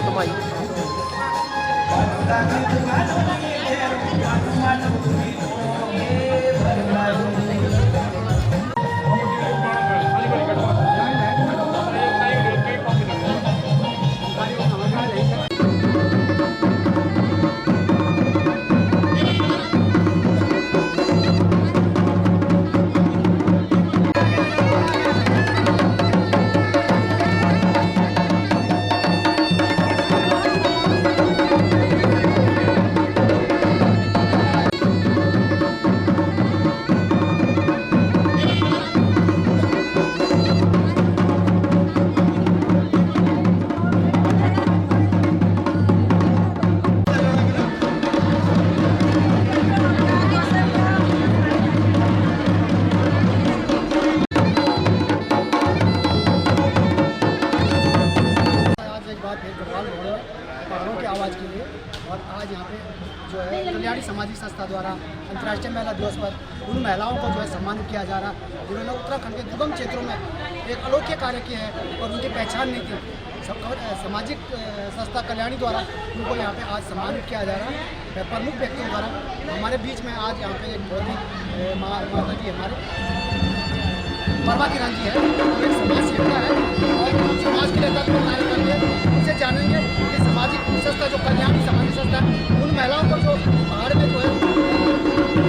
तो भाई पहाड़ों की आवाज़ के लिए। और आज यहाँ पे जो है कल्याणी सामाजिक संस्था द्वारा अंतर्राष्ट्रीय महिला दिवस पर उन महिलाओं को जो है सम्मानित किया जा रहा है जिन्होंने उत्तराखंड के दुर्गम क्षेत्रों में एक अनोखे कार्य किए हैं और उनकी पहचान नहीं थी। सामाजिक संस्था कल्याणी द्वारा उनको यहाँ पे आज सम्मानित किया जा रहा है प्रमुख व्यक्तियों द्वारा। हमारे बीच में आज यहाँ पे एक बहुत ही माता जी हमारे परमा किरण जी है, वो एक समाज सेविका है और समाज के लिए तत्पर कार्य करते हैं। उनसे जानेंगे कि सामाजिक संस्था जो कल्याणी सामाजिक संस्था है उन महिलाओं को जो पहाड़ में जो है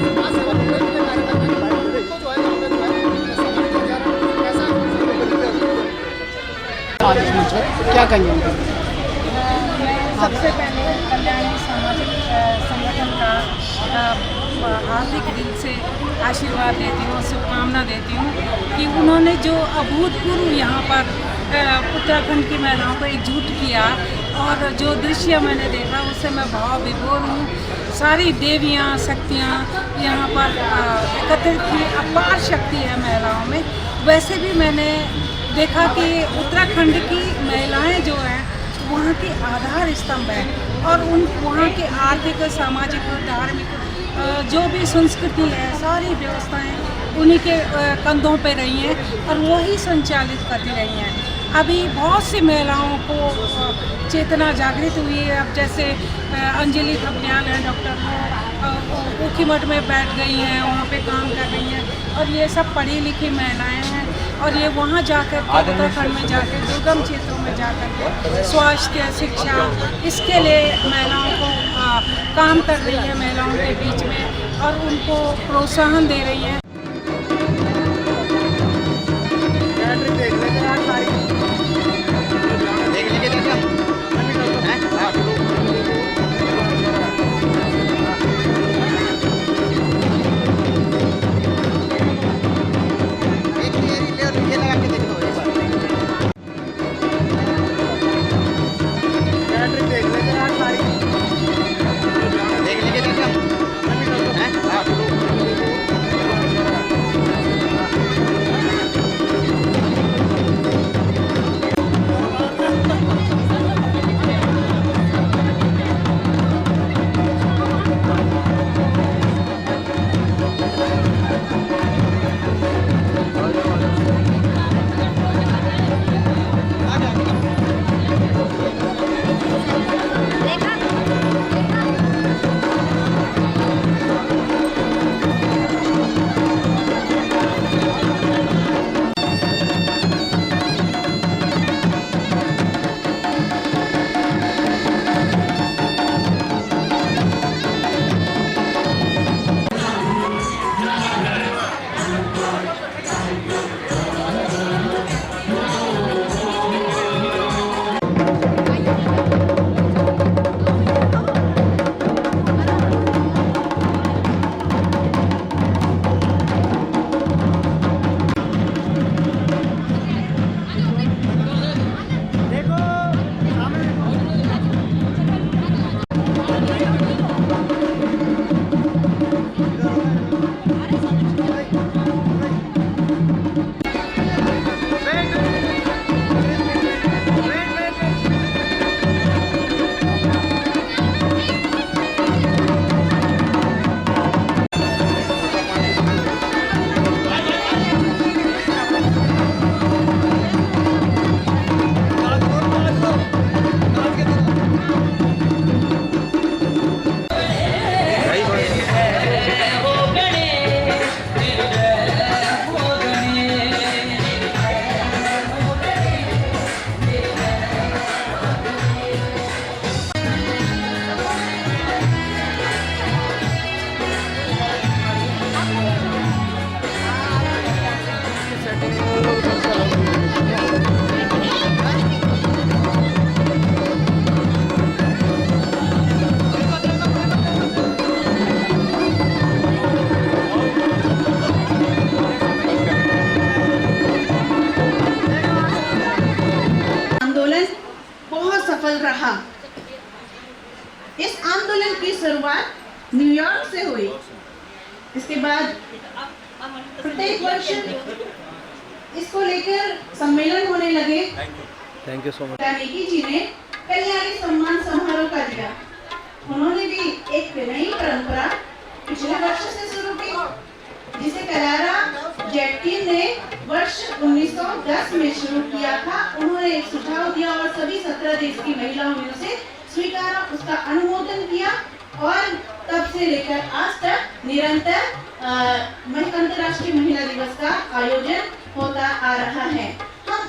समाज सेवा के लिए कार्य करते हैं उनको जो है यहाँ पे जो है सम्मानित किया जा रहा है। कैसा क्या कहेंगे? सबसे पहले कल्याणी सामाजिक संगठन का हार्दिक दिल से आशीर्वाद देती हूँ, शुभकामना देती हूँ कि उन्होंने जो अभूतपूर्व यहाँ पर उत्तराखंड की महिलाओं को एकजुट किया और जो दृश्य मैंने देखा उससे मैं भाव विभोर हूँ। सारी देवियाँ शक्तियाँ यहाँ पर एकत्रित की अपार शक्ति है महिलाओं में। वैसे भी मैंने देखा कि उत्तराखंड की महिलाएं जो हैं वहाँ की आधार स्तंभ है और वहाँ की आर्थिक सामाजिक धार्मिक जो भी संस्कृति है सारी व्यवस्थाएं उन्हीं के कंधों पे रही हैं और वही संचालित करती रही हैं। अभी बहुत सी महिलाओं को चेतना जागृत हुई है। अब जैसे अंजलि थपलियाल है डॉक्टर, वो ऊखीमठ में बैठ गई हैं, वहाँ पे काम कर रही हैं और ये सब पढ़ी लिखी महिलाएं हैं और ये वहाँ जाकर उत्तराखंड में जाकर दुर्गम क्षेत्रों में जाकर के स्वास्थ्य शिक्षा इसके लिए महिलाओं को काम कर रही है महिलाओं के बीच में और उनको प्रोत्साहन दे रही हैं। सफल रहा। इस आंदोलन की शुरुआत न्यूयॉर्क से हुई। इसके बाद प्रत्येक वर्ष इसको लेकर सम्मेलन होने लगे। Thank you so much. Valmiki ji ने कल्याणी सम्मान समारोह का दिया। उन्होंने भी एक नई परंपरा पिछले वर्ष से शुरू की, जिसे क्लारा जेटकिन ने वर्ष 1910 में शुरू किया था। उन्होंने एक सुझाव दिया और सभी 17 देश की महिलाओं ने उसे स्वीकारा, उसका अनुमोदन किया और तब से लेकर आज तक निरंतर अंतर्राष्ट्रीय महिला दिवस का आयोजन होता आ रहा है। हम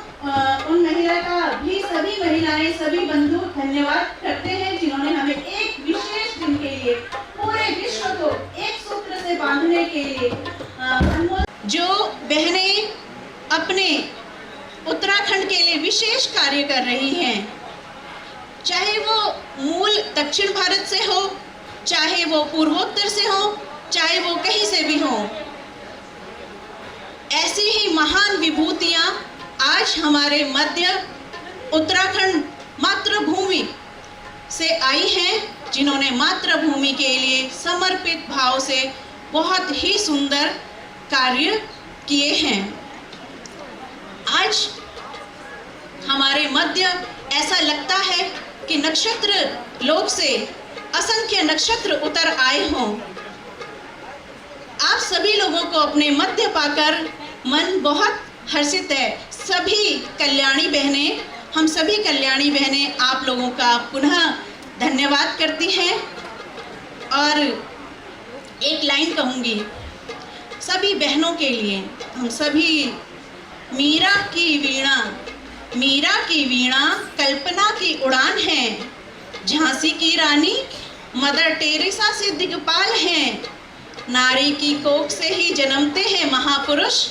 उन महिला का भी सभी महिलाएं, सभी बंधु धन्यवाद करते हैं जिन्होंने हमें एक विशेष दिन के लिए पूरे विश्व को एक सूत्र से बांधने के लिए जो बहनें अपने उत्तराखंड के लिए विशेष कार्य कर रही हैं, चाहे वो मूल दक्षिण भारत से हो, चाहे वो पूर्वोत्तर से हो, चाहे वो कहीं से भी हो, ऐसी ही महान विभूतियां आज हमारे मध्य उत्तराखंड मातृभूमि से आई हैं, जिन्होंने मातृभूमि के लिए समर्पित भाव से बहुत ही सुंदर कार्य किए हैं। आज हमारे मध्य ऐसा लगता है कि नक्षत्र लोक से असंख्य नक्षत्र उतर आए हों। आप सभी लोगों को अपने मध्य पाकर मन बहुत हर्षित है। सभी कल्याणी बहनें, हम सभी कल्याणी बहनें आप लोगों का पुनः धन्यवाद करती हैं। और एक लाइन कहूँगी सभी बहनों के लिए, हम सभी मीरा की वीणा, मीरा की वीणा कल्पना की उड़ान है, झांसी की रानी मदर टेरेसा से दिग्पाल हैं, नारी की कोख से ही जन्मते हैं महापुरुष।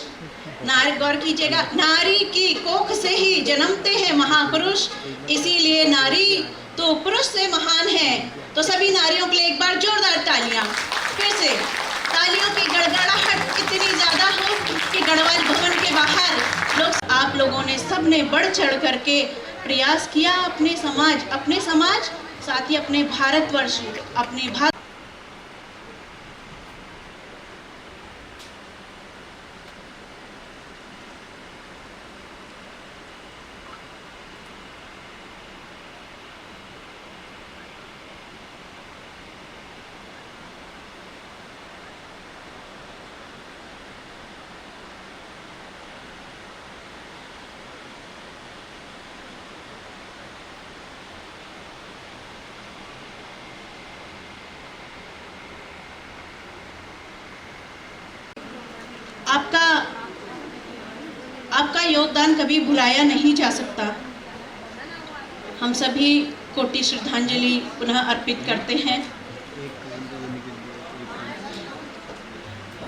नारी, गौर कीजिएगा, नारी की कोख से ही जन्मते हैं महापुरुष, इसीलिए नारी तो पुरुष से महान है। तो सभी नारियों के लिए एक बार जोरदार तालियां। फिर से तालियों की गड़गड़ाहट इतनी ज़्यादा हो कि गढ़वाल भवन के बाहर आप लोगों ने सबने बढ़ चढ़ करके प्रयास किया अपने समाज साथ ही अपने भारतवर्ष, अपने भारत। आपका योगदान कभी भुलाया नहीं जा सकता। हम सभी कोटि श्रद्धांजलि पुनः अर्पित करते हैं।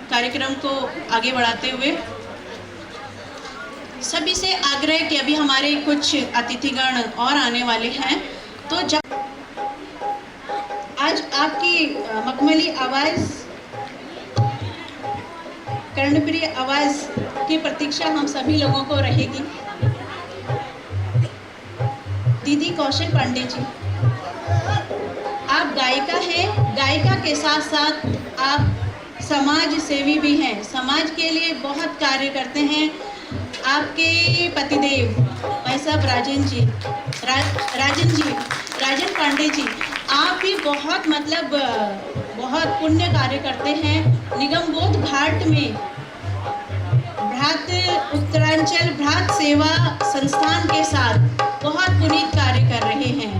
कार्यक्रम को आगे बढ़ाते हुए सभी से आग्रह कि अभी हमारे कुछ अतिथिगण और आने वाले हैं, तो जब आज आपकी मखमली आवाज़, कर्णप्रिय आवाज़ की प्रतीक्षा हम सभी लोगों को रहेगी। दीदी कौशल पांडे जी, आप गायिका हैं, गायिका के साथ साथ आप समाज सेवी भी हैं, समाज के लिए बहुत कार्य करते हैं। आपके पतिदेव भाई साहब राजन पांडे जी, आप भी बहुत बहुत पुण्य कार्य करते हैं। निगमबोध घाट में उत्तरांचल भ्रात सेवा संस्थान के साथ बहुत पुनीत कार्य कर रहे हैं।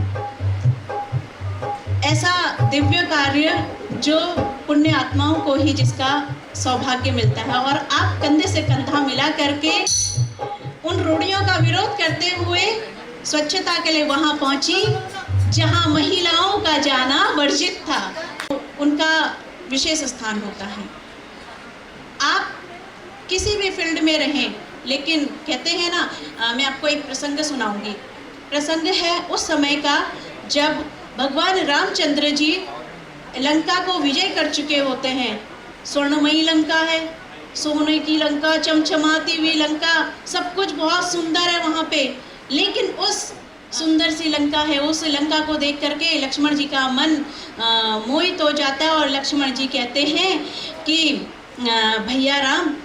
ऐसा दिव्य कार्य जो पुण्य आत्माओं को ही जिसका सौभाग्य मिलता है, और आप कंधे से कंधा मिला करके उन रूढ़ियों का विरोध करते हुए स्वच्छता के लिए वहां पहुंची जहां महिलाओं का जाना वर्जित था। उनका विशेष स्थान होता है। आप किसी भी फील्ड में रहें, लेकिन कहते हैं ना, मैं आपको एक प्रसंग सुनाऊंगी। प्रसंग है उस समय का जब भगवान रामचंद्र जी लंका को विजय कर चुके होते हैं। स्वर्णमयी लंका है, सोने की लंका, चमचमाती हुई लंका, सब कुछ बहुत सुंदर है वहाँ पे। लेकिन उस सुंदर सी लंका है, उस लंका को देख करके लक्ष्मण जी का मन मोहित हो जाता है और लक्ष्मण जी कहते हैं कि भैया राम,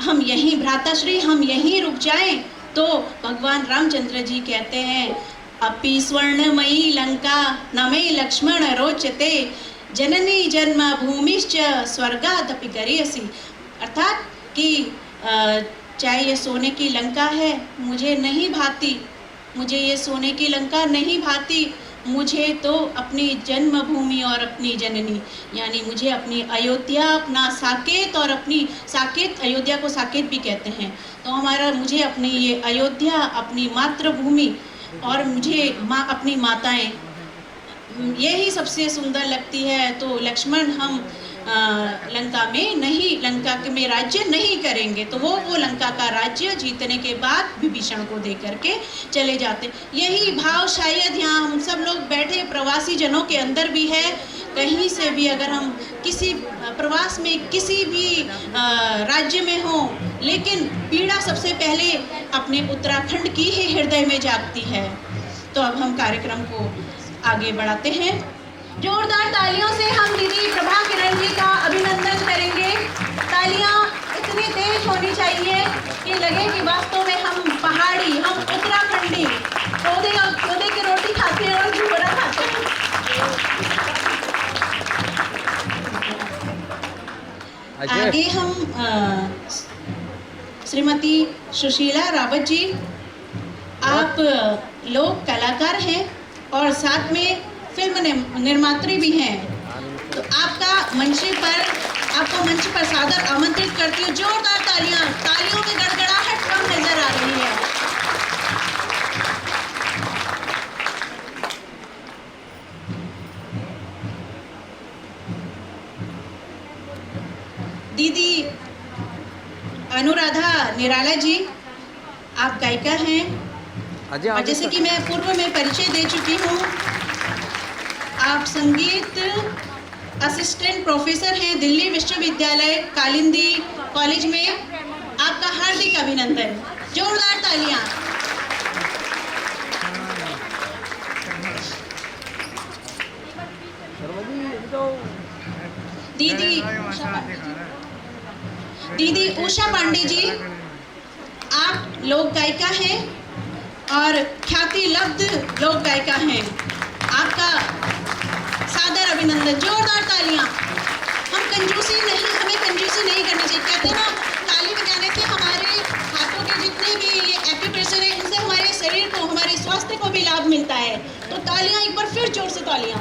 हम यहीं, भ्राताश्री हम यहीं रुक जाएं। तो भगवान रामचंद्र जी कहते हैं, अपि स्वर्णमयी लंका न मे लक्ष्मण रोचते, जननी जन्म भूमिश्च स्वर्गादपि गरीयसी। अर्थात कि चाहे ये सोने की लंका है, मुझे नहीं भाती, मुझे ये सोने की लंका नहीं भाती, मुझे तो अपनी जन्मभूमि और अपनी जननी, यानी मुझे अपनी अयोध्या, अपना साकेत, और अपनी साकेत, अयोध्या को साकेत भी कहते हैं, तो मुझे अपनी ये अयोध्या, अपनी मातृभूमि और मुझे अपनी माताएं, यही सबसे सुंदर लगती है। तो लक्ष्मण, हम लंका में राज्य नहीं करेंगे। तो वो लंका का राज्य जीतने के बाद विभीषण को दे करके चले जाते। यही भाव शायद यहाँ हम सब लोग बैठे प्रवासी जनों के अंदर भी है। कहीं से भी अगर हम किसी प्रवास में किसी भी राज्य में हों, लेकिन पीड़ा सबसे पहले अपने उत्तराखंड की ही हृदय में जागती है। तो अब हम कार्यक्रम को आगे बढ़ाते हैं। जोरदार तालियों से हम दीदी प्रभा किरण जी का अभिनंदन करेंगे। तालियां इतनी तेज होनी चाहिए कि लगे कि वास्तव में हम पहाड़ी, हम उत्तराखंडी पौधे की रोटी खाते हैं और झुमरा खाते हैं। आगे हम श्रीमती सुशीला रावत जी, आप लोग कलाकार हैं और साथ में फिल्म निर्मात्री भी हैं, तो आपको मंच पर सादर आमंत्रित करती हूँ। जोरदार तालियों में गड़गड़ाहट कम नजर आ रही है। दीदी अनुराधा निराला जी, आप गायिका हैं और जैसे कि मैं पूर्व में परिचय दे चुकी हूँ, आप संगीत असिस्टेंट प्रोफेसर हैं दिल्ली विश्वविद्यालय कालिंदी कॉलेज में। आपका हार्दिक अभिनंदन। जोरदार तालियां। दीदी उषा पांडे जी, आप लोक गायिका हैं और ख्याति लब्ध लोक गायिका हैं। आपका सादर अभिनंदन। जोरदार तालियां। हमें कंजूसी नहीं करनी चाहिए। कहते हैं ना, ताली बजाने से हमारे हाथों के जितने भी ये एक्यूप्रेशर है, इनसे हमारे शरीर को, हमारे स्वास्थ्य को भी लाभ मिलता है। तो तालियां, एक बार फिर जोर से तालियां।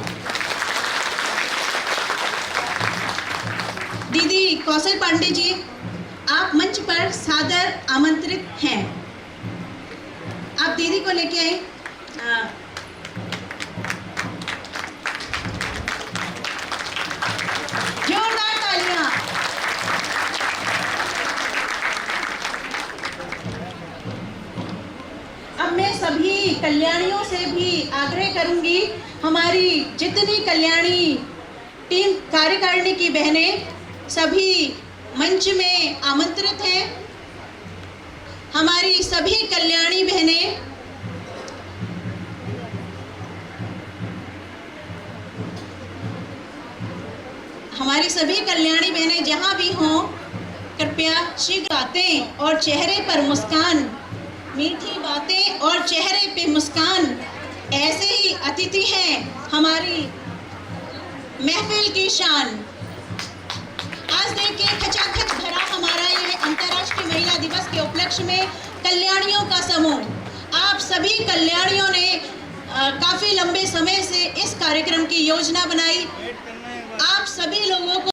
दीदी कौशल पांडे जी, आप मंच पर सादर आमंत्रित हैं। आप दीदी को लेके आए। जोरदार तालियां। अब मैं सभी कल्याणियों से भी आग्रह करूंगी, हमारी जितनी कल्याणी टीम कार्यकारिणी की बहनें सभी मंच में आमंत्रित हैं। हमारी सभी कल्याणी बहनें जहां भी हों, कृपया शीघ्र बातें और चेहरे पर मुस्कान, मीठी बातें और चेहरे पे मुस्कान, ऐसे ही अतिथि हैं हमारी महफिल की शान। आज देखिए, खचाखच भरा हमारा यह अंतर्राष्ट्रीय महिला दिवस के उपलक्ष्य में कल्याणियों का समूह। आप सभी कल्याणियों ने काफी लंबे समय से इस कार्यक्रम की योजना बनाई। आप सभी लोगों को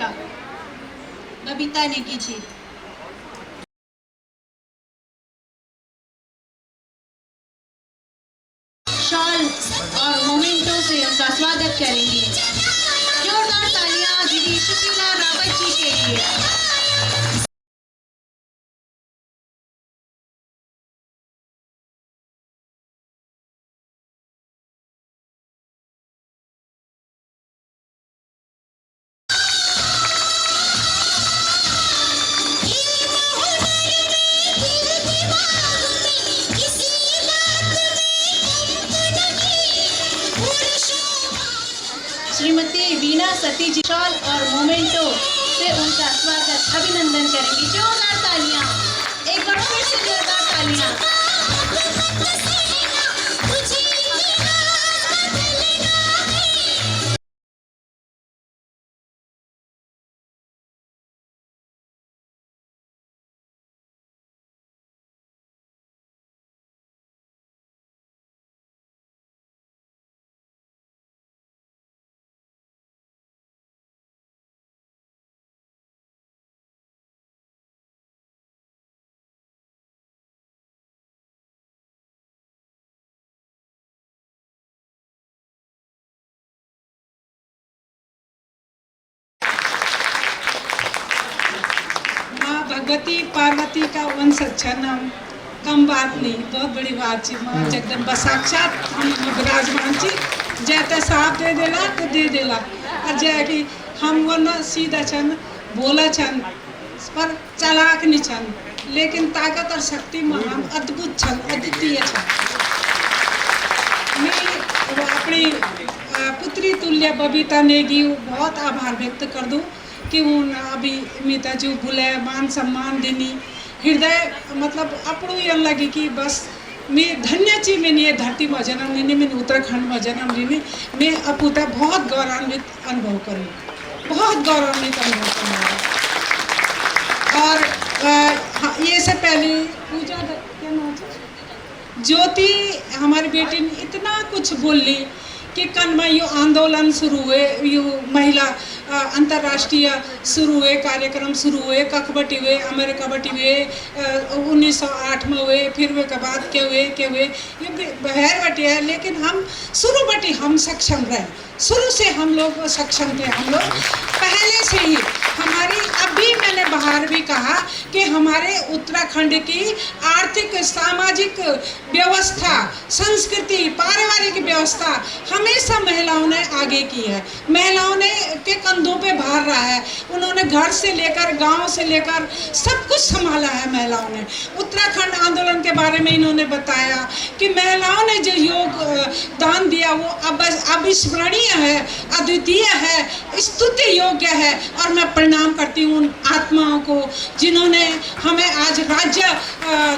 का बबीता नेगी जी। शॉल और मोमेंटो से उनका स्वागत करेंगे। जोरदार तालियां दीदी सुशीला रावत जी के लिए। श्रीमती वीना सती जी शॉल और मोमेंटो से उनका स्वागत अभिनंदन करेंगे। जोरदार तालियां, एक बार फिर से जोरदार तालियां। भगवती पार्वती का वंश अच्छा नाम कम बात नहीं, बहुत बड़ी बात जी। माँ जगदम्बा साक्षात हम विराजमान जी। जैसे साफ दे देला तो दे देला, और जय कि हम वो न सीधा छन बोला छन पर चालाक नहीं छन, लेकिन ताकत और शक्ति महान अद्भुत छन, अद्वितीय छन। मैं अपनी पुत्री तुल्य बबीता नेगी बहुत आभार व्यक्त कर दूँ कि उन अभी मीता जी भूले मान सम्मान देनी हृदय मतलब अपनों ये लगी कि बस मैं धन्य ची मैंने ये धरती में जन्म लेने, मैंने उत्तराखंड में जन्म लेने, मैं अपूता बहुत गौरवान्वित अनुभव करूँ, बहुत गौरवान्वित अनुभव करूँ। और ये से पहले पूजा क्या नाम ज्योति हमारी बेटी ने इतना कुछ बोल ली कि कल में यो आंदोलन शुरू हुए, यो महिला अंतर्राष्ट्रीय शुरू हुए, कार्यक्रम शुरू हुए, कखबटी हुए, हमारे कबटी हुए 1908 में हुए, फिर वे के बाद के हुए ये बहर बटी है। लेकिन हम शुरू बटी हम सक्षम रहे, शुरू से हम लोग सक्षम थे। हम लोग पहले से ही हमारी, अभी मैंने बाहर भी कहा कि हमारे उत्तराखंड की आर्थिक सामाजिक व्यवस्था, संस्कृति, पारिवारिक व्यवस्था हमेशा महिलाओं ने आगे की है, महिलाओं ने के कंधों पे भार रहा है। उन्होंने घर से लेकर गांव से लेकर सब कुछ संभाला है महिलाओं ने। उत्तराखंड आंदोलन के बारे में इन्होंने बताया कि महिलाओं ने जो योग दान दिया वो अविस्मरणीय है, अद्वितीय है, स्तुति योग्य है। और मैं प्रणाम करती हूँ उन आत्माओं को जिन्होंने हमें आज राज्य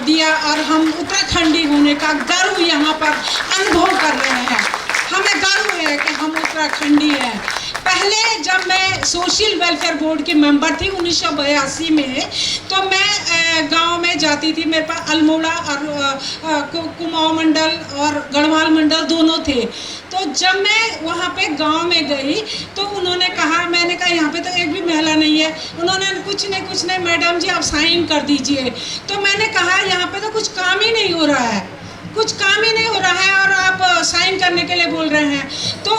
दिया और हम उत्तराखंडी होने का गर्व यहाँ पर अनुभव कर रहे हैं। हमें गर्व है कि हम उत्तराखंडी हैं। पहले जब मैं सोशल वेलफेयर बोर्ड की मेंबर थी 1982 में, तो मैं गांव में जाती थी। मेरे पास अल्मोड़ा और कुमाऊं मंडल और गढ़वाल मंडल दोनों थे। तो जब मैं वहाँ पे गांव में गई तो उन्होंने कहा, मैंने कहा यहाँ पे तो एक भी महिला नहीं है। उन्होंने कुछ नहीं मैडम जी आप साइन कर दीजिए। तो मैंने कहा यहाँ पे तो कुछ काम ही नहीं हो रहा है, कुछ काम ही नहीं हो रहा है और आप साइन करने के लिए बोल रहे हैं। तो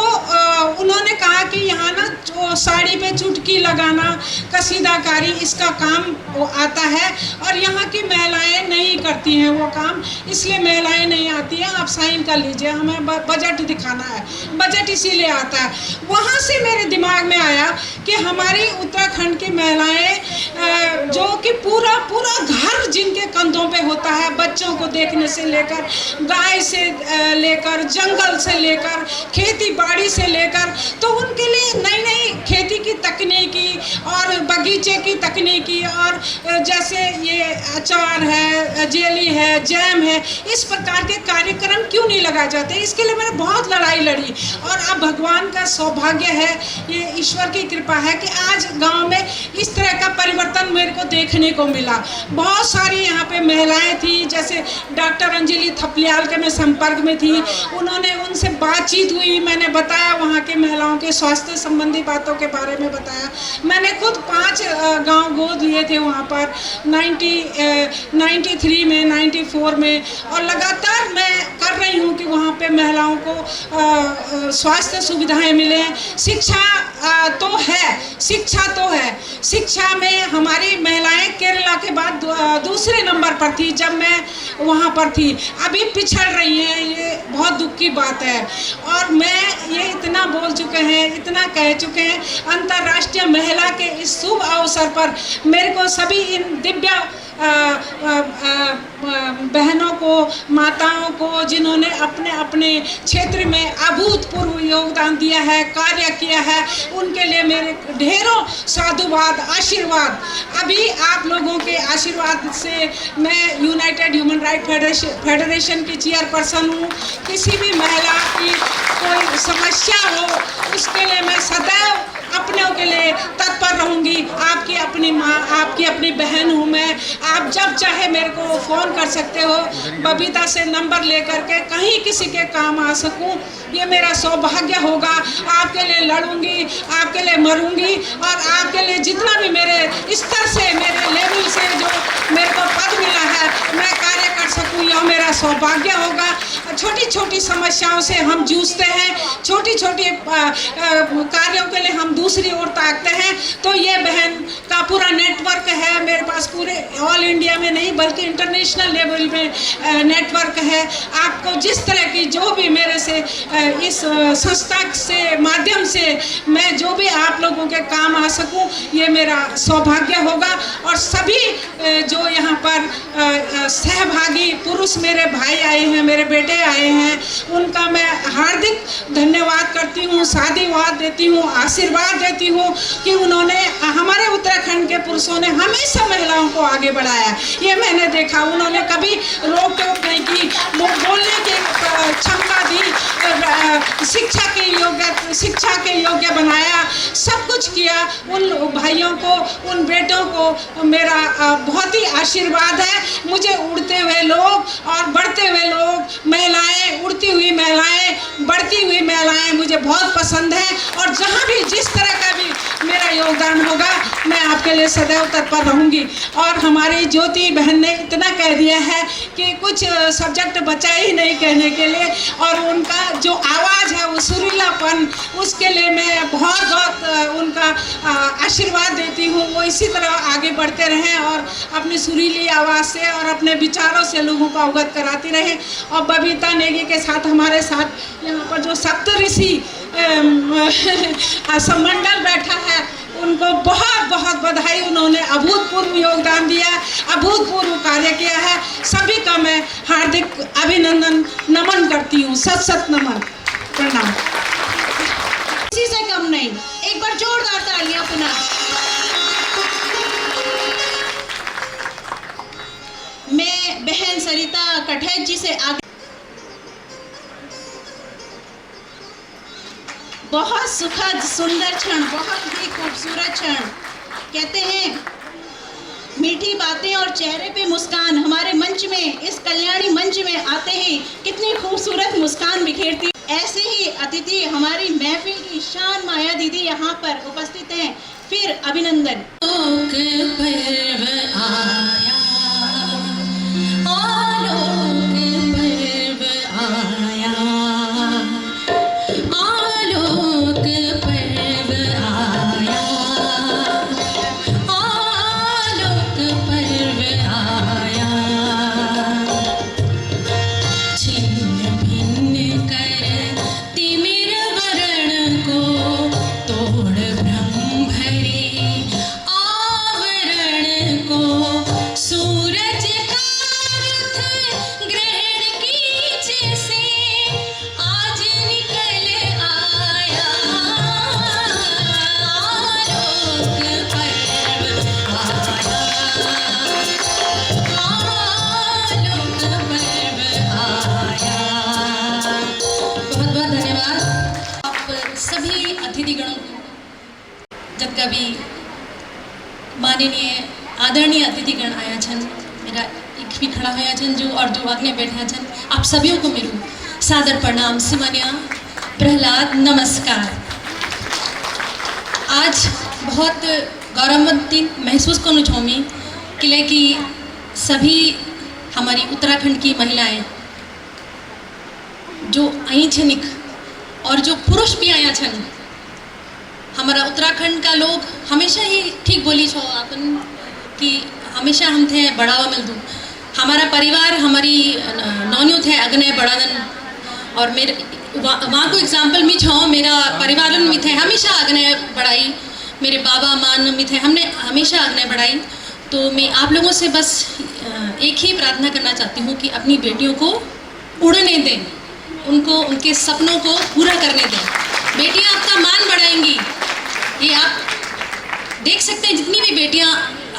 उन्होंने कहा कि यहाँ ना जो साड़ी पे चुटकी लगाना, कसीदाकारी, इसका काम वो आता है और यहाँ की महिलाएं नहीं करती हैं वो काम, इसलिए महिलाएं नहीं आती हैं। आप साइन कर लीजिए, हमें बजट दिखाना है, बजट इसीलिए आता है। वहाँ से मेरे दिमाग में आया कि हमारी उत्तराखंड की महिलाएं जो कि पूरा घर जिनके कंधों पे होता है, बच्चों को देखने से लेकर, गाय से लेकर, जंगल से लेकर, खेती बाड़ी से लेकर, तो उनके लिए नई नई खेती की तकनीकी और बगीचे की तकनीकी और जैसे ये अचार है, जेली है, जैम है, इस प्रकार के कार्यक्रम क्यों नहीं लगाए जाते। इसके लिए मैंने बहुत लड़ाई लड़ी और अब भगवान का सौभाग्य है, ये ईश्वर की कृपा है कि आज गांव में इस तरह का परिवर्तन मेरे को देखने को मिला। बहुत सारी यहाँ पे महिलाएं थी, जैसे जैसे डॉक्टर अंजलि थपलियाल के मैं संपर्क में थी, उन्होंने उनसे बातचीत हुई, मैंने बताया वहाँ के महिलाओं के स्वास्थ्य संबंधी बातों के बारे में बताया। मैंने खुद 5 गांव गोद लिए थे वहाँ पर 93 में, 94 में, और लगातार मैं कर रही हूँ कि वहाँ पे महिलाओं को स्वास्थ्य सुविधाएं मिलें। शिक्षा तो है, शिक्षा तो है। शिक्षा में हमारी महिलाएं केरला के बाद दूसरे नंबर पर थी जब मैं वहाँ पर थी, अभी पिछड़ रही हैं, ये बहुत दुख की बात है। और मैं ये इतना बोल चुके हैं, इतना कह चुके हैं, अंतर्राष्ट्रीय महिला के इस शुभ अवसर पर मेरे को सभी इन दिव्य बहनों को, माताओं को, जिन्होंने अपने अपने क्षेत्र में अभूतपूर्व योगदान दिया है, कार्य किया है, उनके लिए मेरे ढेरों साधुवाद, आशीर्वाद। अभी आप लोगों के आशीर्वाद से मैं यूनाइटेड ह्यूमन राइट फेडरेशन की चेयरपर्सन हूँ। किसी भी महिला की कोई समस्या हो उसके लिए मैं सदैव अपनों के लिए तत्पर रहूँगी। आपकी अपनी माँ, आपकी अपनी बहन हूँ मैं। आप जब चाहे मेरे को फ़ोन कर सकते हो, बबीता से नंबर लेकर के कहीं किसी के काम आ सकूँ, ये मेरा सौभाग्य होगा। आपके लिए लड़ूंगी, आपके लिए मरूंगी, और आपके लिए जितना भी मेरे स्तर से, मेरे लेवल से जो मेरे को पद मिला है, मैं कार्य कर सकूँ, यह मेरा सौभाग्य होगा। छोटी छोटी समस्याओं से हम जूझते हैं, छोटी छोटी कार्यों के लिए हम दूसरी ओर ताकते हैं। तो ये बहन का पूरा नेटवर्क है मेरे पास, पूरे ऑल इंडिया में नहीं बल्कि इंटरनेशनल लेवल में नेटवर्क है। आपको जिस तरह की जो भी मेरे से इस संस्था से माध्यम से मैं जो भी आप लोगों के काम आ सकूं, ये मेरा सौभाग्य होगा। और सभी जो यहाँ पर सहभागी पुरुष मेरे भाई आए हैं, मेरे बेटे आए हैं, उनका मैं हार्दिक धन्यवाद करती हूँ, साधुवाद देती हूँ, आशीर्वाद देती हूँ कि उन्होंने, हमारे उत्तराखंड के पुरुषों ने हमेशा महिलाओं को आगे बढ़ाया। ये मैंने देखा, उन्होंने कभी रोक टोक नहीं की, बोलने की क्षमता दी, शिक्षा के योग्य बनाया, सब कुछ किया। उन भाइयों को, उन बेटों को मेरा बहुत ही आशीर्वाद है। मुझे उड़ते हुए लोग और बढ़ते हुए लोग, महिलाएं, उड़ती हुई महिलाएं, बढ़ती हुई महिलाएं मुझे बहुत पसंद है। और जहाँ भी जिस तरह का भी मेरा योगदान होगा, मैं आपके लिए सदैव तत्पर रहूँगी। और हमारी ज्योति बहन ने इतना कह दिया है कि कुछ सब्जेक्ट बचा ही नहीं कहने के लिए, और उनका जो आवाज़ है वो सुरीलापन, उसके लिए मैं बहुत बहुत उनका आशीर्वाद देती हूँ। वो इसी तरह आगे बढ़ते रहें और अपनी सुरीली आवाज़ से और अपने विचारों से लोगों को अवगत कराती रहें। और बबीता नेगी के साथ, हमारे साथ यहाँ पर जो सप्तऋषि समंडल बैठा है, उनको बहुत बहुत बधाई। उन्होंने अभूतपूर्व योगदान दिया, अभूतपूर्व कार्य किया है। सभी का मैं हार्दिक अभिनंदन, नमन करती हूँ। सत सत नमन, प्रणाम। किसी से कम नहीं, एक बार जोरदार तालियां पुनः। मैं बहन सरिता कठेत जी से आगे बहुत सुखद सुंदर क्षण, बहुत ही खूबसूरत क्षण। कहते हैं मीठी बातें और चेहरे पे मुस्कान। हमारे मंच में, इस कल्याणी मंच में आते ही कितनी खूबसूरत मुस्कान बिखेरती। ऐसे ही अतिथि हमारी महफिल की शान माया दीदी यहाँ पर उपस्थित हैं। फिर अभिनंदन। कभी माननीय आदरणीय अतिथिगण आया छन मेरा एक भी खड़ा हुआ छन जो और जो अग्नि बैठा छन आप सभी को मेरू सादर प्रणाम सिमनिया प्रहलाद नमस्कार। आज बहुत गौरवान्वित महसूस करना चाहूँगी कि सभी हमारी उत्तराखंड की महिलाएं जो आई छनिक और जो पुरुष भी आया छन, हमारा उत्तराखंड का लोग हमेशा ही ठीक बोली छो अपन कि हमेशा हम थे बढ़ावा मिल दूँ। हमारा परिवार हमारी नौनियों थे अग्नय बढ़ादन और मेरे वहाँ को एग्जाम्पल में छो मेरा परिवार में थे हमेशा अग्नय बढ़ाई, मेरे बाबा मान में थे हमने हमेशा अग्नय बढ़ाई। तो मैं आप लोगों से बस एक ही प्रार्थना करना चाहती हूँ कि अपनी बेटियों को उड़ने दें, उनको उनके सपनों को पूरा करने दें। बेटियाँ आपका मान बढ़ाएंगी, ये आप देख सकते हैं। जितनी भी बेटियाँ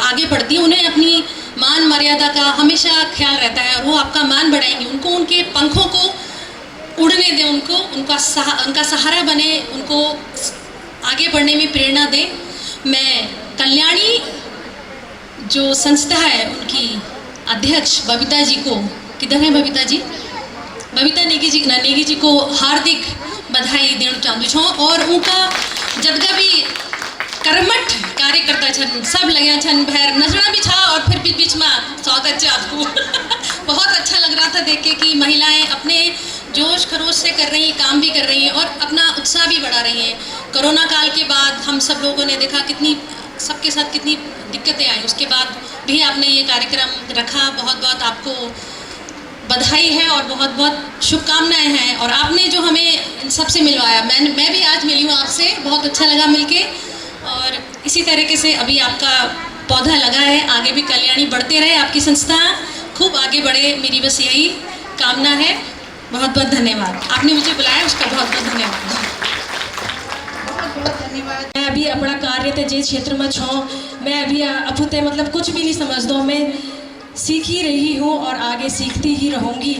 आगे बढ़ती हैं उन्हें अपनी मान मर्यादा का हमेशा ख्याल रहता है और वो आपका मान बढ़ाएंगी। उनको उनके पंखों को उड़ने दें, उनको उनका सहारा बने, उनको आगे बढ़ने में प्रेरणा दें। मैं कल्याणी जो संस्था है उनकी अध्यक्ष बबीता जी को, किधर है बबीता जी, बबीता नेगी जी को हार्दिक बधाई देना चाहती हूँ। और उनका जदगा भी कर्मठ कार्यकर्ता छन, सब लगे छन भैर नजरा भी छा और फिर बीच बीच में स्वागत है आपको बहुत अच्छा लग रहा था देख के कि महिलाएं अपने जोश खरोश से कर रही हैं, काम भी कर रही हैं और अपना उत्साह भी बढ़ा रही हैं। कोरोना काल के बाद हम सब लोगों ने देखा कितनी सबके साथ कितनी दिक्कतें आई, उसके बाद भी आपने ये कार्यक्रम रखा। बहुत बहुत आपको बधाई है और बहुत बहुत शुभकामनाएं हैं। और आपने जो हमें सबसे मिलवाया, मैं भी आज मिली हूँ आपसे, बहुत अच्छा लगा मिलके। और इसी तरीके से अभी आपका पौधा लगा है, आगे भी कल्याणी बढ़ते रहे, आपकी संस्था खूब आगे बढ़े, मेरी बस यही कामना है। बहुत बहुत धन्यवाद, आपने मुझे बुलाया उसका बहुत बहुत धन्यवाद। मैं अभी अपना कार्य ते जे क्षेत्र में छो, मैं अभी अपुते मतलब कुछ भी नहीं समझ दो, मैं सीख ही रही हूँ और आगे सीखती ही रहूँगी।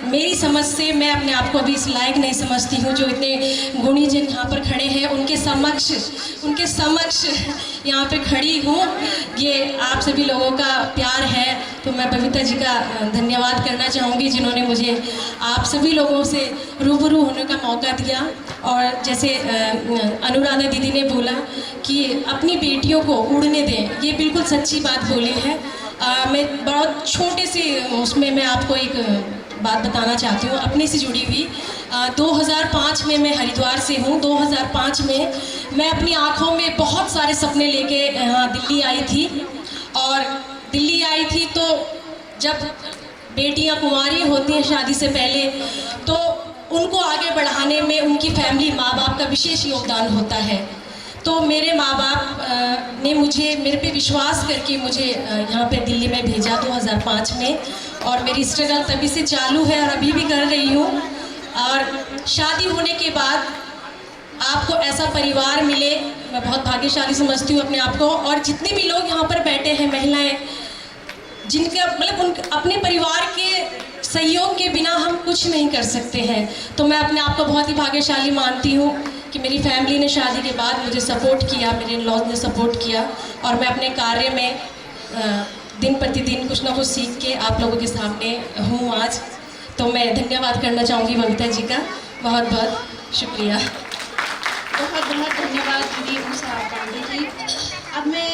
मेरी समझ से मैं अपने आप को अभी इस लायक नहीं समझती हूँ जो इतने गुणी जिन यहाँ पर खड़े हैं उनके समक्ष यहाँ पे खड़ी हूँ। ये आप सभी लोगों का प्यार है, तो मैं बबीता जी का धन्यवाद करना चाहूँगी जिन्होंने मुझे आप सभी लोगों से रूबरू होने का मौका दिया। और जैसे अनुराधा दीदी ने बोला कि अपनी बेटियों को उड़ने दें, ये बिल्कुल सच्ची बात बोली है। मैं बहुत छोटे से उसमें मैं आपको एक बात बताना चाहती हूँ अपने से जुड़ी हुई। 2005 में मैं हरिद्वार से हूँ। 2005 में मैं अपनी आँखों में बहुत सारे सपने लेके यहाँ दिल्ली आई थी। और दिल्ली आई थी तो जब बेटियाँ कुंवारी होती हैं शादी से पहले, तो उनको आगे बढ़ाने में उनकी फैमिली माँ बाप का विशेष योगदान होता है। तो मेरे माँ बाप ने मेरे पे विश्वास करके मुझे यहाँ पे दिल्ली में भेजा 2005 में। और मेरी स्ट्रगल तभी से चालू है और अभी भी कर रही हूँ। और शादी होने के बाद आपको ऐसा परिवार मिले, मैं बहुत भाग्यशाली समझती हूँ अपने आप को। और जितने भी लोग यहाँ पर बैठे हैं महिलाएं, जिनका मतलब अपने परिवार के सहयोग के बिना हम कुछ नहीं कर सकते हैं, तो मैं अपने आप को बहुत ही भाग्यशाली मानती हूँ कि मेरी फैमिली ने शादी के बाद मुझे सपोर्ट किया, मेरे इन-लॉज ने सपोर्ट किया। और मैं अपने कार्य में दिन प्रतिदिन कुछ ना कुछ सीख के आप लोगों के सामने हूँ आज। तो मैं धन्यवाद करना चाहूँगी बबीता जी का, बहुत बहुत शुक्रिया। बहुत बहुत धन्यवाद दीदी उषा पांडे जी। अब मैं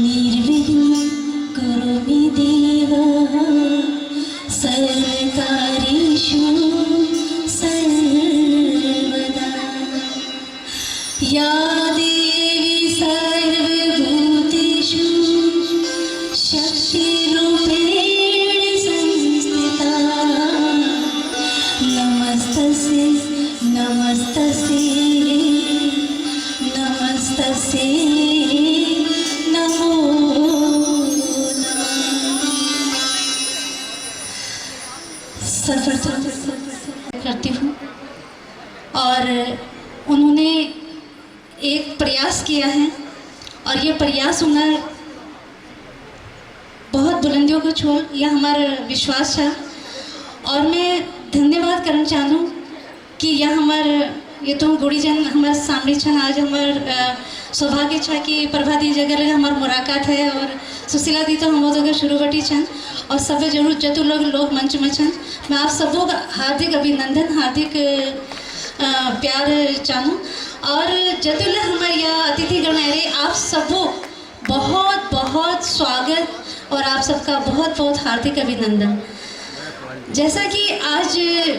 निर्विघ्न करोमि देव सर्वकार्येषु सर्वदा। या देवी सर्वभूतेषु शक्तिरूपेण संस्थिता। नमस्तस्यै नमस्तस्यै नमस्तस्यै नमो सर्वप्रथम करती हूँ। और उन्होंने एक प्रयास किया है और ये प्रयास उन्हें बहुत बुलंदियों को छोड़, यह हमारा विश्वास है। और मैं धन्यवाद करना चाहूँ कि यह हमारे ये तो गुड़ीजन हमारे सामने छन आज हमारे सौभाग्य छा कि प्रभा दी जगह हमार मुलाकात है और सुशीला दी तो हम जगह शुरू बटी छन और सब जरूर जतु लोग मंच में छन। मैं आप सबों का हार्दिक अभिनंदन, हार्दिक प्यार चाहूँ और जतुल्ला हमारे यहाँ अतिथिगण आए, आप सबों बहुत बहुत स्वागत और आप सबका बहुत बहुत हार्दिक अभिनंदन। जैसा कि आज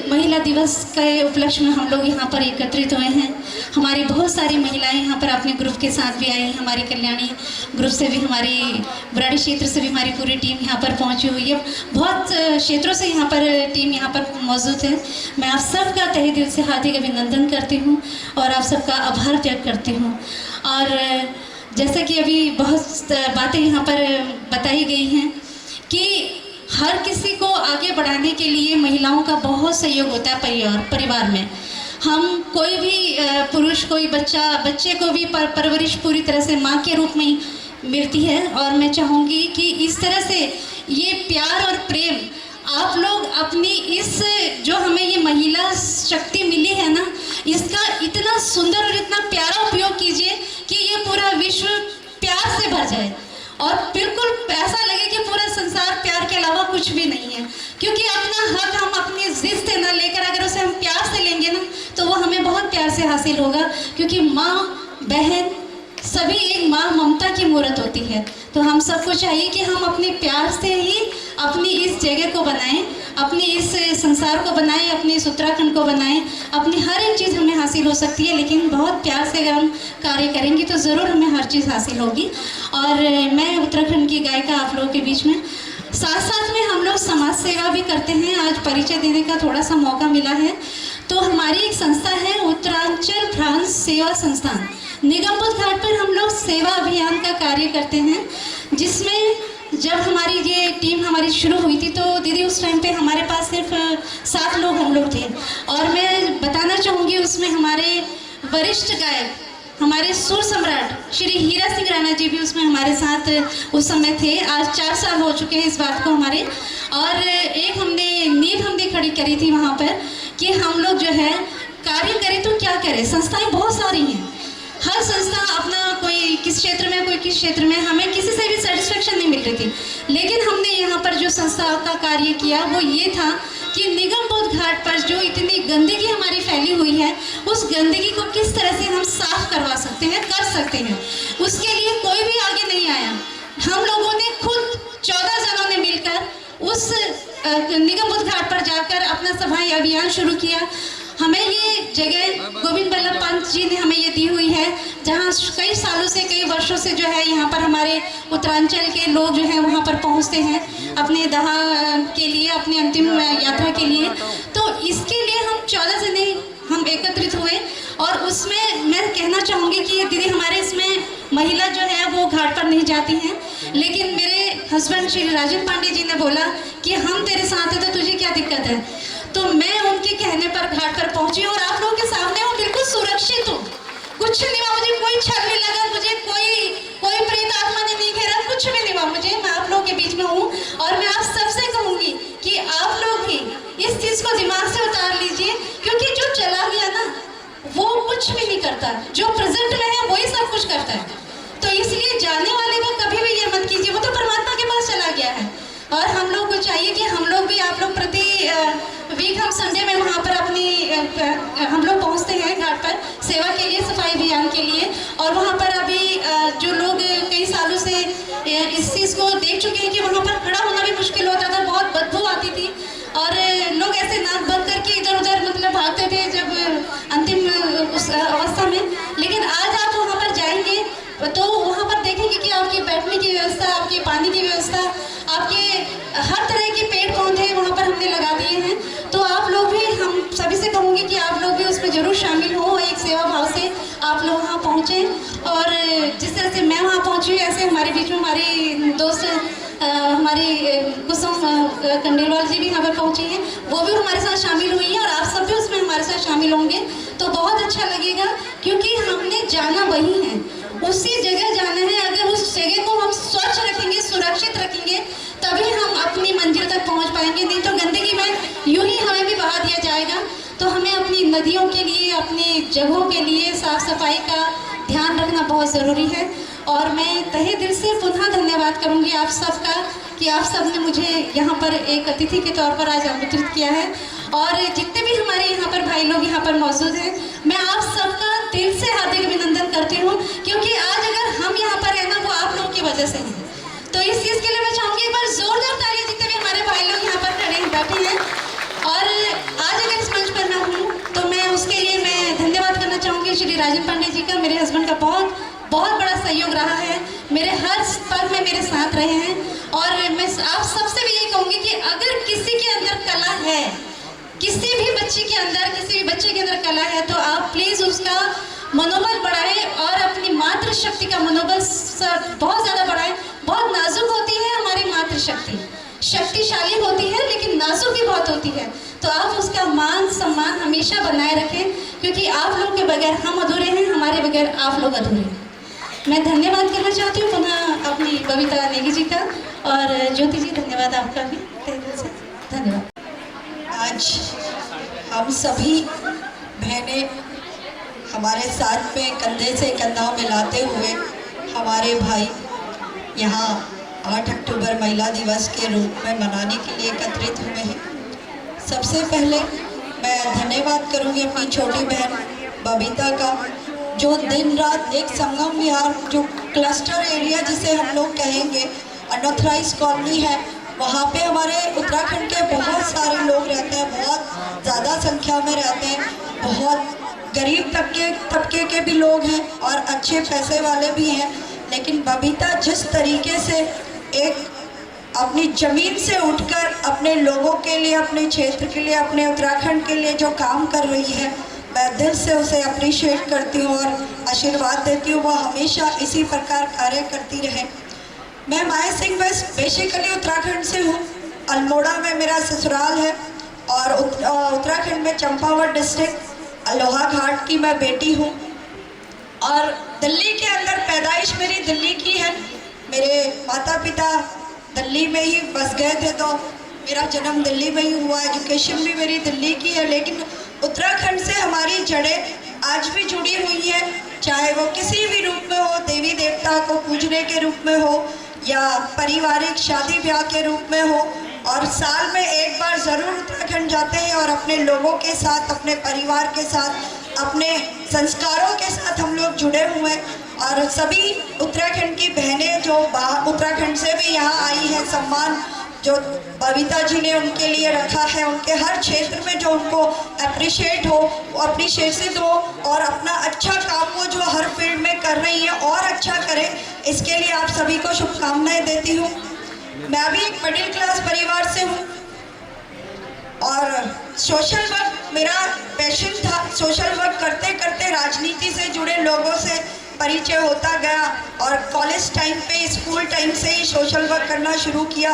महिला दिवस के उपलक्ष्य में हम लोग यहाँ पर एकत्रित हुए हैं, हमारी बहुत सारी महिलाएं यहाँ पर अपने ग्रुप के साथ भी आई हैं। हमारी कल्याणी ग्रुप से भी, हमारी बुराड़ी क्षेत्र से भी हमारी पूरी टीम यहाँ पर पहुँची हुई है। बहुत क्षेत्रों से यहाँ पर टीम यहाँ पर मौजूद है। मैं आप सबका तहे दिल से हार्दिक अभिनंदन करती हूँ और आप सबका आभार व्यक्त करती हूँ। और जैसा कि अभी बहुत बातें यहाँ पर बताई गई हैं कि हर किसी को आगे बढ़ाने के लिए महिलाओं का बहुत सहयोग होता है परिवार में। हम कोई भी पुरुष, कोई बच्चे को भी परवरिश पूरी तरह से माँ के रूप में ही मिलती है। और मैं चाहूँगी कि इस तरह से ये प्यार और प्रेम आप लोग अपनी इस जो हमें ये महिला शक्ति मिली है ना, इसका इतना सुंदर और इतना प्यारा उपयोग कीजिए कि ये पूरा विश्व प्यार से भर जाए और बिल्कुल ऐसा लगे कि पूरा संसार प्यार के अलावा कुछ भी नहीं है। क्योंकि अपना हक हम अपनी जिद से न लेकर अगर उसे हम प्यार से लेंगे ना, तो वो हमें बहुत प्यार से हासिल होगा। क्योंकि माँ बहन सभी एक माँ ममता की मूर्त होती है। तो हम सबको चाहिए कि हम अपने प्यार से ही अपनी इस जगह को बनाएं, अपनी इस संसार को बनाएं, अपने इस उत्तराखंड को बनाएं। अपनी हर एक चीज़ हमें हासिल हो सकती है, लेकिन बहुत प्यार से अगर हम कार्य करेंगे तो ज़रूर हमें हर चीज़ हासिल होगी। और मैं उत्तराखंड की गायिका आप लोगों के बीच में, साथ साथ में हम लोग समाज सेवा भी करते हैं। आज परिचय देने का थोड़ा सा मौका मिला है। तो हमारी एक संस्था है उत्तरांचल फ्रांस सेवा संस्थान। निगमबोध घाट पर हम लोग सेवा अभियान का कार्य करते हैं, जिसमें जब हमारी ये टीम हमारी शुरू हुई थी तो दीदी उस टाइम पे हमारे पास सिर्फ 7 लोग हम लोग थे। और मैं बताना चाहूँगी उसमें हमारे वरिष्ठ गायक, हमारे सुर सम्राट श्री हीरा सिंह राणा जी भी उसमें हमारे साथ उस समय थे। आज 4 साल हो चुके हैं इस बात को हमारे। और एक नींव हमने खड़ी करी थी वहाँ पर कि हम लोग जो है कार्य करें तो क्या करें। संस्थाएं बहुत सारी हैं, हर संस्था अपना, कोई किस क्षेत्र में, कोई किस क्षेत्र में, हमें किसी से भी सेटिस्फेक्शन नहीं मिल रही थी। लेकिन हमने यहाँ पर जो संस्था का कार्य किया वो ये था कि निगमबोध घाट पर जो इतनी गंदगी हमारी फैली हुई है, उस गंदगी को किस तरह से हम साफ करवा सकते हैं, कर सकते हैं। उसके लिए कोई भी आगे नहीं आया। हम लोगों ने खुद 14 जनों ने मिलकर उस निगमबोध घाट पर जाकर अपना सफाई अभियान शुरू किया। हमें ये जगह गोविंद बल्लभ पंत जी ने हमें ये दी हुई है, जहाँ कई सालों से, कई वर्षों से जो है यहाँ पर हमारे उत्तरांचल के लोग जो हैं वहाँ पर पहुँचते हैं अपने दहा के लिए, अपनी अंतिम यात्रा के लिए। तो इसके लिए हम 14 जने हम एकत्रित हुए। और उसमें मैं कहना चाहूँगी कि दीदी हमारे इसमें महिला जो है वो घाट पर नहीं जाती हैं, लेकिन मेरे हस्बैंड श्री राजन पांडे जी ने बोला कि हम तेरे साथ हैं तो तुझे क्या दिक्कत है। तो मैं उनके कहने पर घाट पर पहुंची और आप लोगों के सामने हूँ, बिल्कुल सुरक्षित हूँ, कुछ नहीं हुआ मुझे, कोई छल नहीं लगा मुझे, कोई प्रेत आत्मा ने नहीं घेरा, कुछ भी नहीं हुआ मुझे। मैं आप लोगों के बीच में हूँ और मैं आप सबसे कहूँगी कि आप लोग भी इस चीज़ को दिमाग से उतार लीजिए, क्योंकि जो चला गया ना वो कुछ भी नहीं करता, जो प्रेजेंट में है वही सब कुछ करता है। तो इसलिए जाने वाले को कभी भी ये मत कीजिए, वो तो परमात्मा के पास चला गया है। और हम लोग को चाहिए कि हम लोग भी, आप लोग प्रति वीक हम संडे में वहाँ पर अपनी हम लोग पहुँचते हैं घाट पर सेवा के लिए, सफाई अभियान के लिए। और वहाँ पर अभी जो लोग कई सालों से इस चीज़ को देख चुके हैं कि वहाँ पर खड़ा होना भी मुश्किल होता था, बहुत बदबू आती थी और लोग ऐसे नाक बंद करके इधर उधर मतलब भागते थे जब अंतिम उस अवस्था में। लेकिन आज आप वहाँ पर जाएंगे तो वहाँ पर देखेंगे कि आपकी बैठने की व्यवस्था, आपके पानी की व्यवस्था, आपके हर तरह के पेड़ पौधे वहाँ पर हमने लगा दिए हैं। तो आप लोग भी, हम सभी से कहूँगी कि आप लोग भी उसमें ज़रूर शामिल हो, एक सेवा भाव से आप लोग वहाँ पहुँचें। और जिस तरह से मैं वहाँ पहुँची ऐसे हमारे बीच में हमारी दोस्त हमारी कुसुम कंडेलवाल जी भी यहाँ पर पहुँची हैं, वो भी हमारे साथ शामिल हुई हैं और आप सब भी उसमें हमारे साथ शामिल होंगे तो बहुत अच्छा लगेगा। क्योंकि हमने जाना वही है, उसी जगह जाना है। अगर उस जगह को हम स्वच्छ रखेंगे, सुरक्षित रखेंगे, तभी हम अपनी मंजिल तक पहुंच पाएंगे। नहीं तो गंदगी में यूं ही हमें भी बहा दिया जाएगा। तो हमें अपनी नदियों के लिए, अपनी जगहों के लिए साफ सफाई का ध्यान रखना बहुत बहुत ज़रूरी है। और मैं तहे दिल से पुनः धन्यवाद करूंगी आप सबका कि आप सब ने मुझे यहाँ पर एक अतिथि के तौर पर आज आमंत्रित किया है। और जितने भी हमारे यहाँ पर भाई लोग यहाँ पर मौजूद हैं, मैं आप सबका दिल से हार्दिक अभिनंदन करती हूँ, क्योंकि आज अगर हम यहाँ पर हैं ना, वो आप लोगों की वजह से है। तो इस चीज़ के लिए मैं चाहूँगी एक बार जोरदार तालियां जितने भी हमारे भाई लोग यहाँ पर खड़े बैठे हैं। और आज अगर इस मंच पर मैं हूँ तो मैं उसके लिए मैं धन्यवाद करना चाहूँगी श्री राजन पांडे जी का। मेरे हस्बैंड का बहुत बड़ा सहयोग रहा है, मेरे हर पल में मेरे साथ रहे हैं। और मैं आप सबसे भी ये कहूँगी कि अगर किसी के अंदर कला है, किसी भी बच्ची के अंदर, किसी भी बच्चे के अंदर कला है, तो आप प्लीज़ उसका मनोबल बढ़ाएं और अपनी मातृशक्ति का मनोबल बहुत ज़्यादा बढ़ाएं। बहुत नाजुक होती है हमारी मातृशक्ति, शक्तिशाली होती है लेकिन नाजुक भी बहुत होती है। तो आप उसका मान सम्मान हमेशा बनाए रखें, क्योंकि आप लोग के बगैर हम अधूरे हैं, हमारे बगैर आप लोग अधूरे हैं। मैं धन्यवाद करना चाहती हूँ पुनः अपनी बबीता नेगी जी का, और ज्योति जी धन्यवाद आपका भी तहे दिल से धन्यवाद। आज हम सभी बहनें हमारे साथ में कंधे से कंधा मिलाते हुए हमारे भाई यहाँ 8 अक्टूबर महिला दिवस के रूप में मनाने के लिए एकत्रित हुए हैं। सबसे पहले मैं धन्यवाद करूँगी अपनी छोटी बहन बबीता का, जो दिन रात एक संगम विहार, जो क्लस्टर एरिया जिसे हम लोग कहेंगे, अनऑथराइज कॉलोनी है, वहाँ पे हमारे उत्तराखंड के बहुत सारे लोग रहते हैं, बहुत ज़्यादा संख्या में रहते हैं। बहुत गरीब तबके के भी लोग हैं और अच्छे पैसे वाले भी हैं। लेकिन बबीता जिस तरीके से एक अपनी ज़मीन से उठकर अपने लोगों के लिए, अपने क्षेत्र के लिए, अपने उत्तराखंड के लिए जो काम कर रही है, मैं दिल से उसे अप्रिशिएट करती हूँ और आशीर्वाद देती हूँ, वह हमेशा इसी प्रकार कार्य करती रहे। मैं माया सिंह वेस्ट बेसिकली उत्तराखंड से हूँ। अल्मोड़ा में मेरा ससुराल है और उत्तराखंड में चंपावत डिस्ट्रिक्ट लोहा घाट की मैं बेटी हूँ। और दिल्ली के अंदर पैदाइश मेरी दिल्ली की है। मेरे माता पिता दिल्ली में ही बस गए थे, तो मेरा जन्म दिल्ली में ही हुआ। एजुकेशन भी मेरी दिल्ली की है, लेकिन उत्तराखंड से हमारी जड़ें आज भी जुड़ी हुई हैं, चाहे वो किसी भी रूप में हो, देवी देवता को पूजने के रूप में हो या पारिवारिक शादी ब्याह के रूप में हो। और साल में एक बार ज़रूर उत्तराखंड जाते हैं और अपने लोगों के साथ, अपने परिवार के साथ, अपने संस्कारों के साथ हम लोग जुड़े हुए हैं। और सभी उत्तराखंड की बहनें जो उत्तराखंड से भी यहाँ आई हैं, सम्मान जो बबीता जी ने उनके लिए रखा है, उनके हर क्षेत्र में जो उनको अप्रिशिएट हो, वो अप्रिशिएट हो और अपना अच्छा काम वो जो हर फील्ड में कर रही है और अच्छा करें, इसके लिए आप सभी को शुभकामनाएं देती हूँ। मैं भी एक मिडिल क्लास परिवार से हूँ और सोशल वर्क मेरा पैशन था। सोशल वर्क करते करते राजनीति से जुड़े लोगों से परिचय होता गया और कॉलेज टाइम पे, स्कूल टाइम से ही सोशल वर्क करना शुरू किया,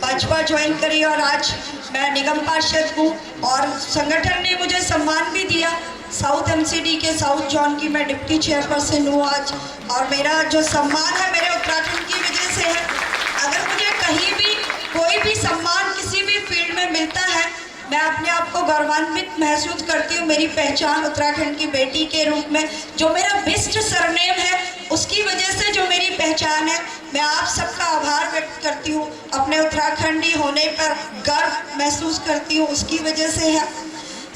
भाजपा ज्वाइन करी और आज मैं निगम पार्षद हूँ। और संगठन ने मुझे सम्मान भी दिया, साउथ एमसीडी के साउथ जोन की मैं डिप्टी चेयरपर्सन हूँ आज। और मेरा जो सम्मान है मेरे उत्तराखंड की वजह से है। अगर मुझे कहीं भी कोई भी सम्मान किसी भी फील्ड में मिलता है, मैं अपने आप को गौरवान्वित महसूस करती हूँ। मेरी पहचान उत्तराखंड की बेटी के रूप में, जो मेरा बिस्ट सरनेम है, उसकी वजह से जो मेरी पहचान है, मैं आप सबका आभार व्यक्त करती हूँ। अपने उत्तराखंडी होने पर गर्व महसूस करती हूँ, उसकी वजह से है।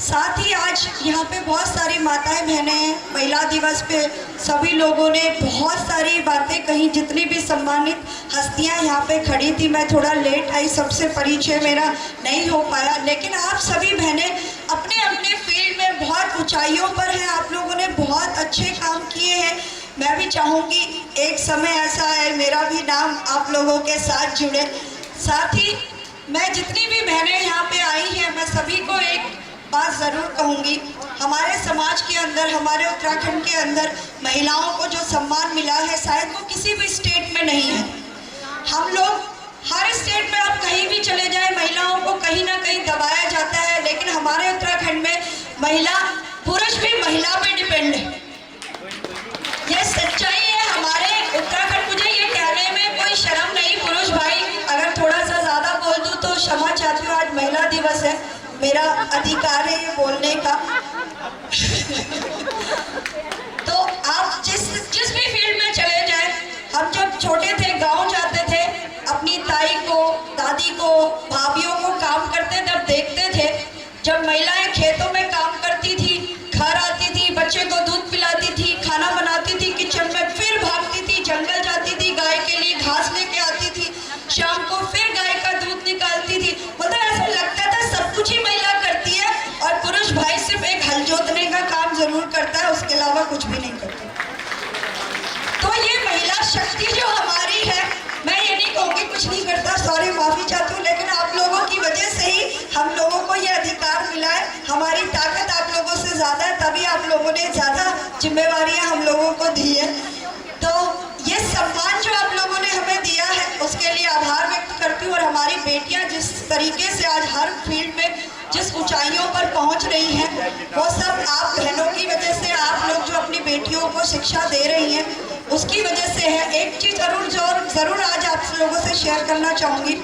साथ ही आज यहाँ पे बहुत सारी माताएं बहनें हैं। महिला दिवस पे सभी लोगों ने बहुत सारी बातें कही, जितनी भी सम्मानित हस्तियाँ यहाँ पे खड़ी थी। मैं थोड़ा लेट आई, सबसे परिचय मेरा नहीं हो पाया, लेकिन आप सभी बहनें अपने अपने फील्ड में बहुत ऊंचाइयों पर हैं। आप लोगों ने बहुत अच्छे काम किए हैं। मैं भी चाहूँगी एक समय ऐसा है मेरा भी नाम आप लोगों के साथ जुड़े। साथ ही मैं जितनी भी बहनें यहाँ पे आई हैं, मैं सभी को एक बात ज़रूर कहूँगी, हमारे समाज के अंदर, हमारे उत्तराखंड के अंदर महिलाओं को जो सम्मान मिला है, शायद वो किसी भी स्टेट में नहीं है। हम लोग हर स्टेट में आप कहीं भी चले जाएं, महिलाओं को कहीं ना कहीं दबाया जाता है, लेकिन हमारे उत्तराखंड में महिला, पुरुष भी महिला पे डिपेंड है। ये सच्चाई है हमारे उत्तराखंड। मुझे ये कहने में कोई शर्म नहीं, पुरुष भाई अगर थोड़ा सा ज़्यादा बोल दूँ तो क्षमा चाहती हूँ। आज महिला दिवस है, मेरा अधिकार है ये बोलने का। तो आप जिस भी फील्ड दादी को, भाभीयों को काम करते जब देखते थे, जब महिलाएं खेतों में काम करती थी, घर आती थी, बच्चे को दूध पिलाती थी, खाना बनाती थी किचन में, फिर भागती थी, जंगल जाती थी, गाय के लिए घास लेके आती थी, शाम को फिर गाय का दूध निकालती थी। मतलब ऐसा लगता था सब कुछ ही महिला करती है और पुरुष भाई सिर्फ एक हल जोतने का काम जरूर करता है, उसके अलावा कुछ भी नहीं करता। तो ये महिला शक्ति जो हमारी है, मैं ये नहीं कहूँगी कुछ नहीं करता, सॉरी माफी चाहती हूँ, लेकिन आप लोगों की वजह से ही हम लोगों को ये अधिकार मिला है। हमारी ताकत आप लोगों से ज्यादा है, तभी आप लोगों ने ज्यादा जिम्मेवारियां हम लोगों को दी है। तो ये सम्मान जो आप लोगों ने हमें दिया है उसके लिए आभार व्यक्त करती हूँ। और हमारी बेटियां जिस तरीके से आज हर फील्ड में जिस ऊंचाइयों पर पहुंच रही हैं, वो सब आप बहनों की वजह से, आप लोग जो अपनी बेटियों को शिक्षा दे रही हैं उसकी वजह से है। एक चीज़ जरूर आज आप लोगों से शेयर करना चाहूँगी।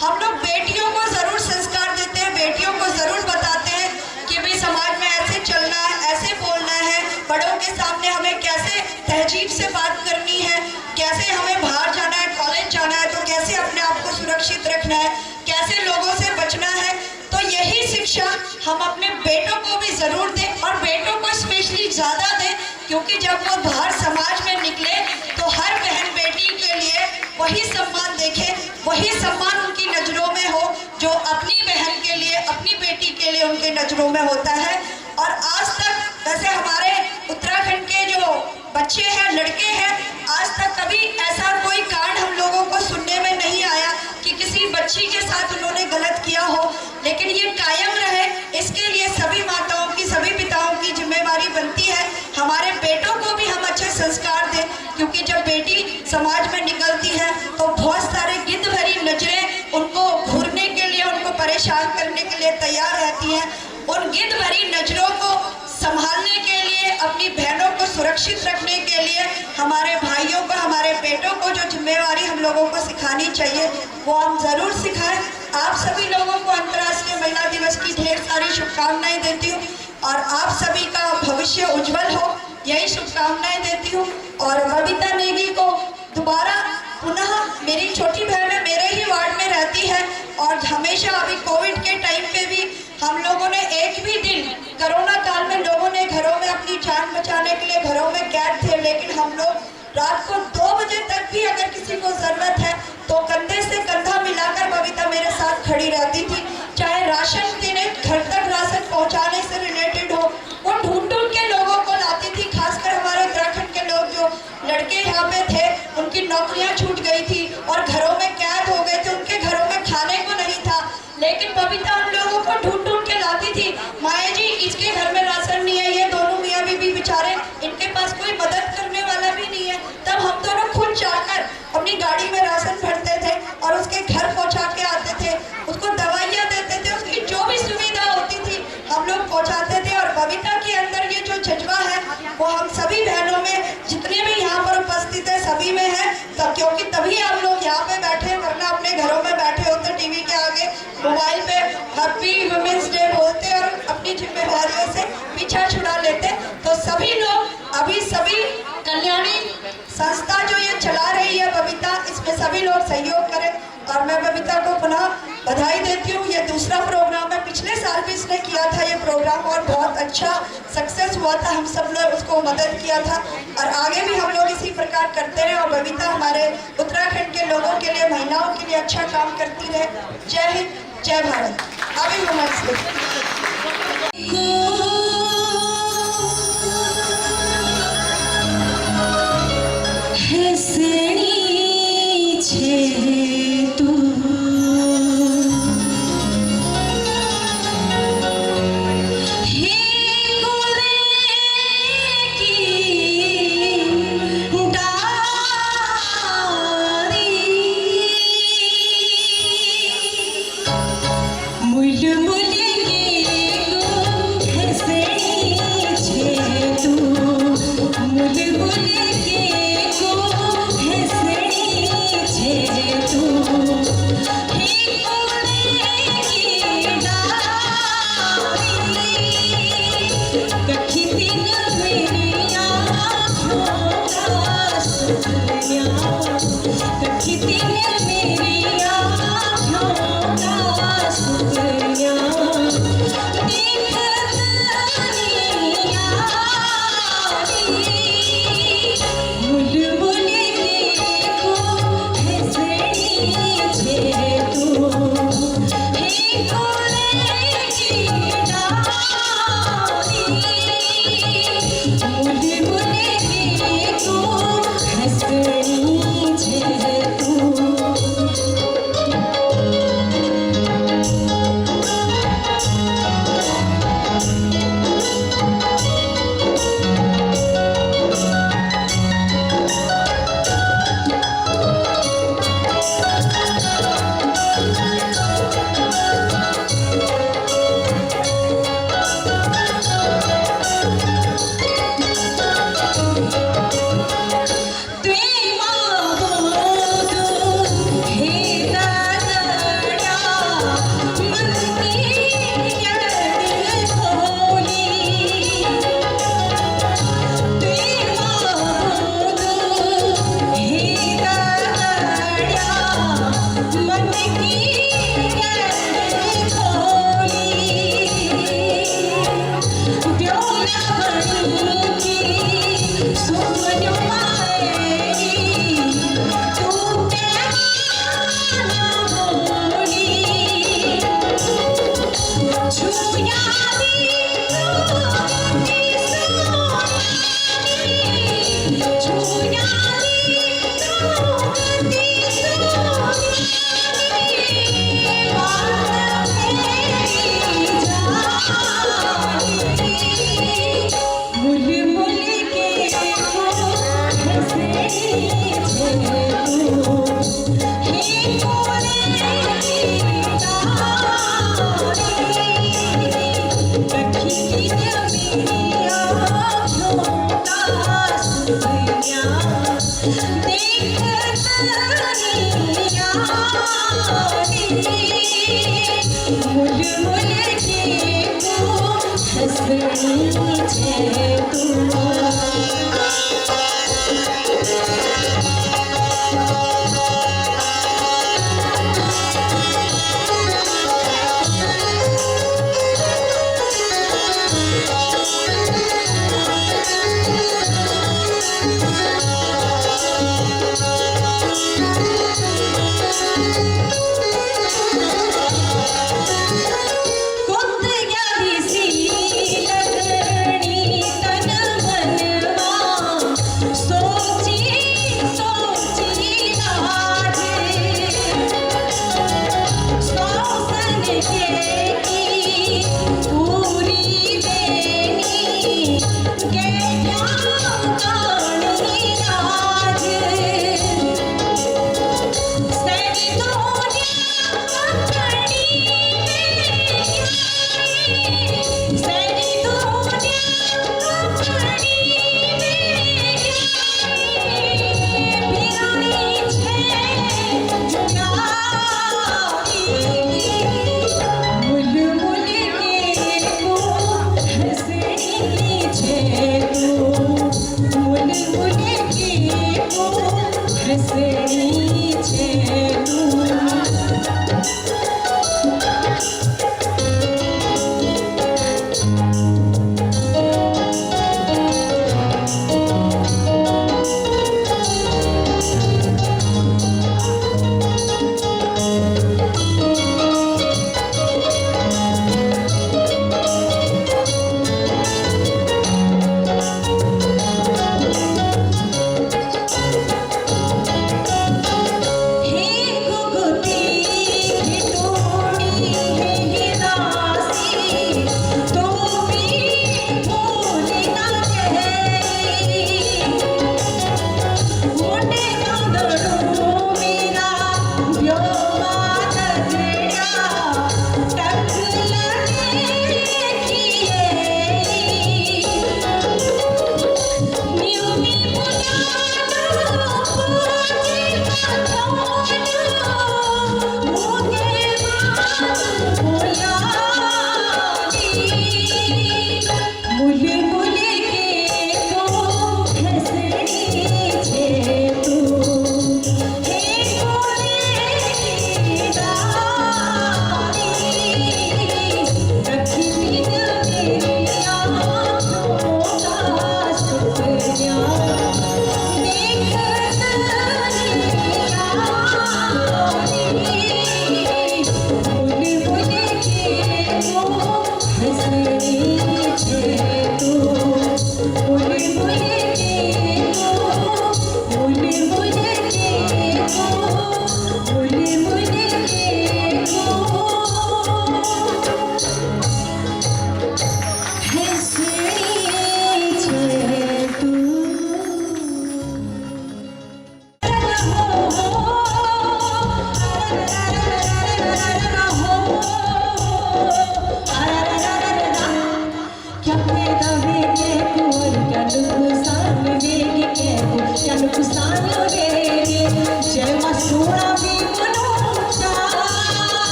हम लोग बेटियों को ज़रूर संस्कार देते हैं, बेटियों को ज़रूर बताते हैं कि भाई समाज में ऐसे चलना है, ऐसे बोलना है, बड़ों के सामने हमें कैसे तहजीब से बात करनी है, कैसे हमें बाहर जाना है, कॉलेज जाना है तो कैसे अपने आप को सुरक्षित रखना है, कैसे लोगों से बचना है। तो यही शिक्षा हम अपने बेटों को भी ज़रूर दें और बेटों को स्पेशली ज़्यादा दें, क्योंकि जब वो बाहर समाज में निकले तो हर बहन बेटी के लिए वही सम्मान देखे, वही सम्मान उनकी नज़रों में हो जो अपनी बहन के लिए, अपनी बेटी के लिए उनके नज़रों में होता है। और आज तक वैसे हमारे उत्तराखंड के जो बच्चे हैं, लड़के हैं, आज तक कभी ऐसा कोई कांड हम लोगों को सुनने में नहीं आया कि किसी बच्ची के साथ उन्होंने गलत किया हो, लेकिन ये कायम रहे, इसके लिए सभी माताओं की, सभी पिताओं की जिम्मेवारी बनती है। हमारे बेटों को भी हम अच्छे संस्कार दें, क्योंकि जब बेटी समाज में निकलती है तो बहुत सारे गिद्ध भरी नजरें उनको घूरने के लिए, उनको परेशान करने के लिए तैयार रहती हैं। उन गिद्ध भरी नजरों को संभालने के लिए, अपनी बहनों को सुरक्षित रखने के लिए हमारे भाइयों को, हमारे बेटों को जो जिम्मेवारी हम लोगों को सिखानी चाहिए वो हम ज़रूर सिखाएं। आप सभी लोगों को अंतर्राष्ट्रीय महिला दिवस की ढेर सारी शुभकामनाएं देती हूँ और आप सभी का भविष्य उज्जवल हो, यही शुभकामनाएं देती हूँ। और बबीता नेगी को दोबारा पुनः, मेरी छोटी बहन है, मेरे ही वार्ड में रहती है और हमेशा अभी कोविड के टाइम पे भी हम लोगों ने एक भी दिन, कोरोना काल में लोगों ने घरों में अपनी जान बचाने के लिए घरों में कैद थे, लेकिन हम लोग रात को 2 बजे तक भी अगर किसी को ज़रूरत है तो कंधे से कंधा मिलाकर बबीता मेरे साथ खड़ी रहती थी। चाहे राशन देने, घर तक राशन पहुंचाने से रिलेटेड हो, वो ढूंढ के लोगों को लाती थी। खासकर हमारे उत्तराखंड के लोग जो लड़के यहाँ पे थे, उनकी नौकरियाँ छूट गई थी और घरों में कैद हो गए थे, उनके घरों में खाने को नहीं था, लेकिन बबीता उन लोगों को ढूंढ के लाती थी। माया जी, इसके घर में राशन नहीं है, ये दोनों मियाँ बीबी बेचारे, इनके पास कोई मदद करने वाला भी नहीं है। तब हम दोनों खुद जाकर अपनी गाड़ी में राशन भरते थे और उसके घर पहुंचा के आते थे, उसको दवाइयाँ देते थे, उसकी जो भी सुविधा होती थी हम लोग पहुंचाते थे। और बबीता के अंदर ये जो जज्बा है वो हम सभी बहनों में, जितने भी यहाँ पर उपस्थित है, सभी में है। तब क्योंकि तभी आप लोग यहाँ पे बैठे, वरना अपने घरों में बैठे होते, टीवी के आगे मोबाइल पे हैप्पी वुमेन्स डे बोलते और अपनी जिम्मेदारियों से पीछा छुड़ा लेते। तो सभी लोग, अभी सभी कल्याणी संस्था जो ये चला रही है बबीता, इसमें सभी लोग सहयोग करें। और मैं बबीता को पुनः बधाई देती हूँ। ये दूसरा प्रोग्राम है, पिछले साल भी इसने किया था ये प्रोग्राम और बहुत अच्छा सक्सेस हुआ था, हम सब लोग उसको मदद किया था और आगे भी हम लोग इसी प्रकार करते रहे। और बबीता हमारे उत्तराखंड के लोगों के लिए, महिलाओं के लिए अच्छा काम करती रहे। जय हिंद, जय भारत। अभी वुमेन्स मुल मुल के गो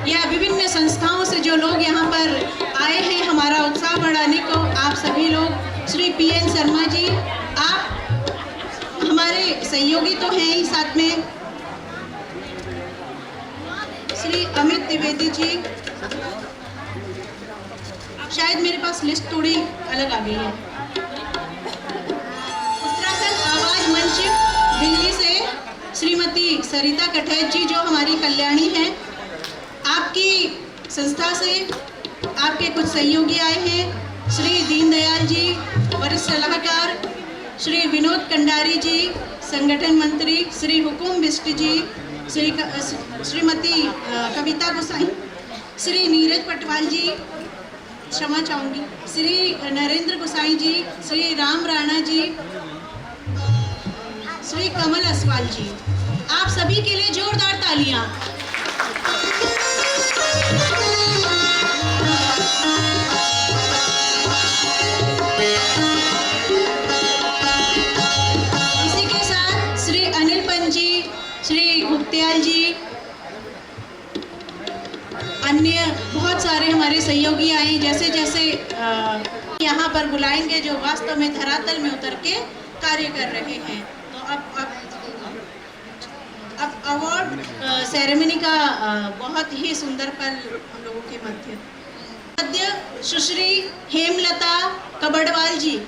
या विभिन्न संस्थाओं से जो लोग यहाँ पर आए हैं हमारा उत्साह बढ़ाने को, आप सभी लोग, श्री PN शर्मा जी, आप हमारे सहयोगी तो हैं ही, साथ में श्री अमित द्विवेदी जी, शायद मेरे पास लिस्ट थोड़ी अलग आ गई है। उत्तराखंड आवाज मंच दिल्ली से श्रीमती सरिता कठैत जी, जो हमारी कल्याणी हैं, आपकी संस्था से आपके कुछ सहयोगी आए हैं, श्री दीनदयाल जी वरिष्ठ सलाहकार, श्री विनोद कंडारी जी संगठन मंत्री, श्री हुकुम बिष्ट जी, श्रीमती कविता गोसाई, श्री नीरज पटवाल जी, क्षमा चाहूँगी, श्री नरेंद्र गोसाई जी, श्री राम राणा जी, श्री कमल असवाल जी, आप सभी के लिए जोरदार तालियां। इसी के साथ श्री अनिल पंत जी, श्री गुप्तियाल जी, अन्य बहुत सारे हमारे सहयोगी आए, जैसे जैसे यहाँ पर बुलाएंगे, जो वास्तव में धरातल में उतर के कार्य कर रहे हैं। तो अब अवार्ड सेरेमनी का बहुत ही सुंदर पल हम लोगों के मध्य सुश्री हेमलता कबड़वाल जी,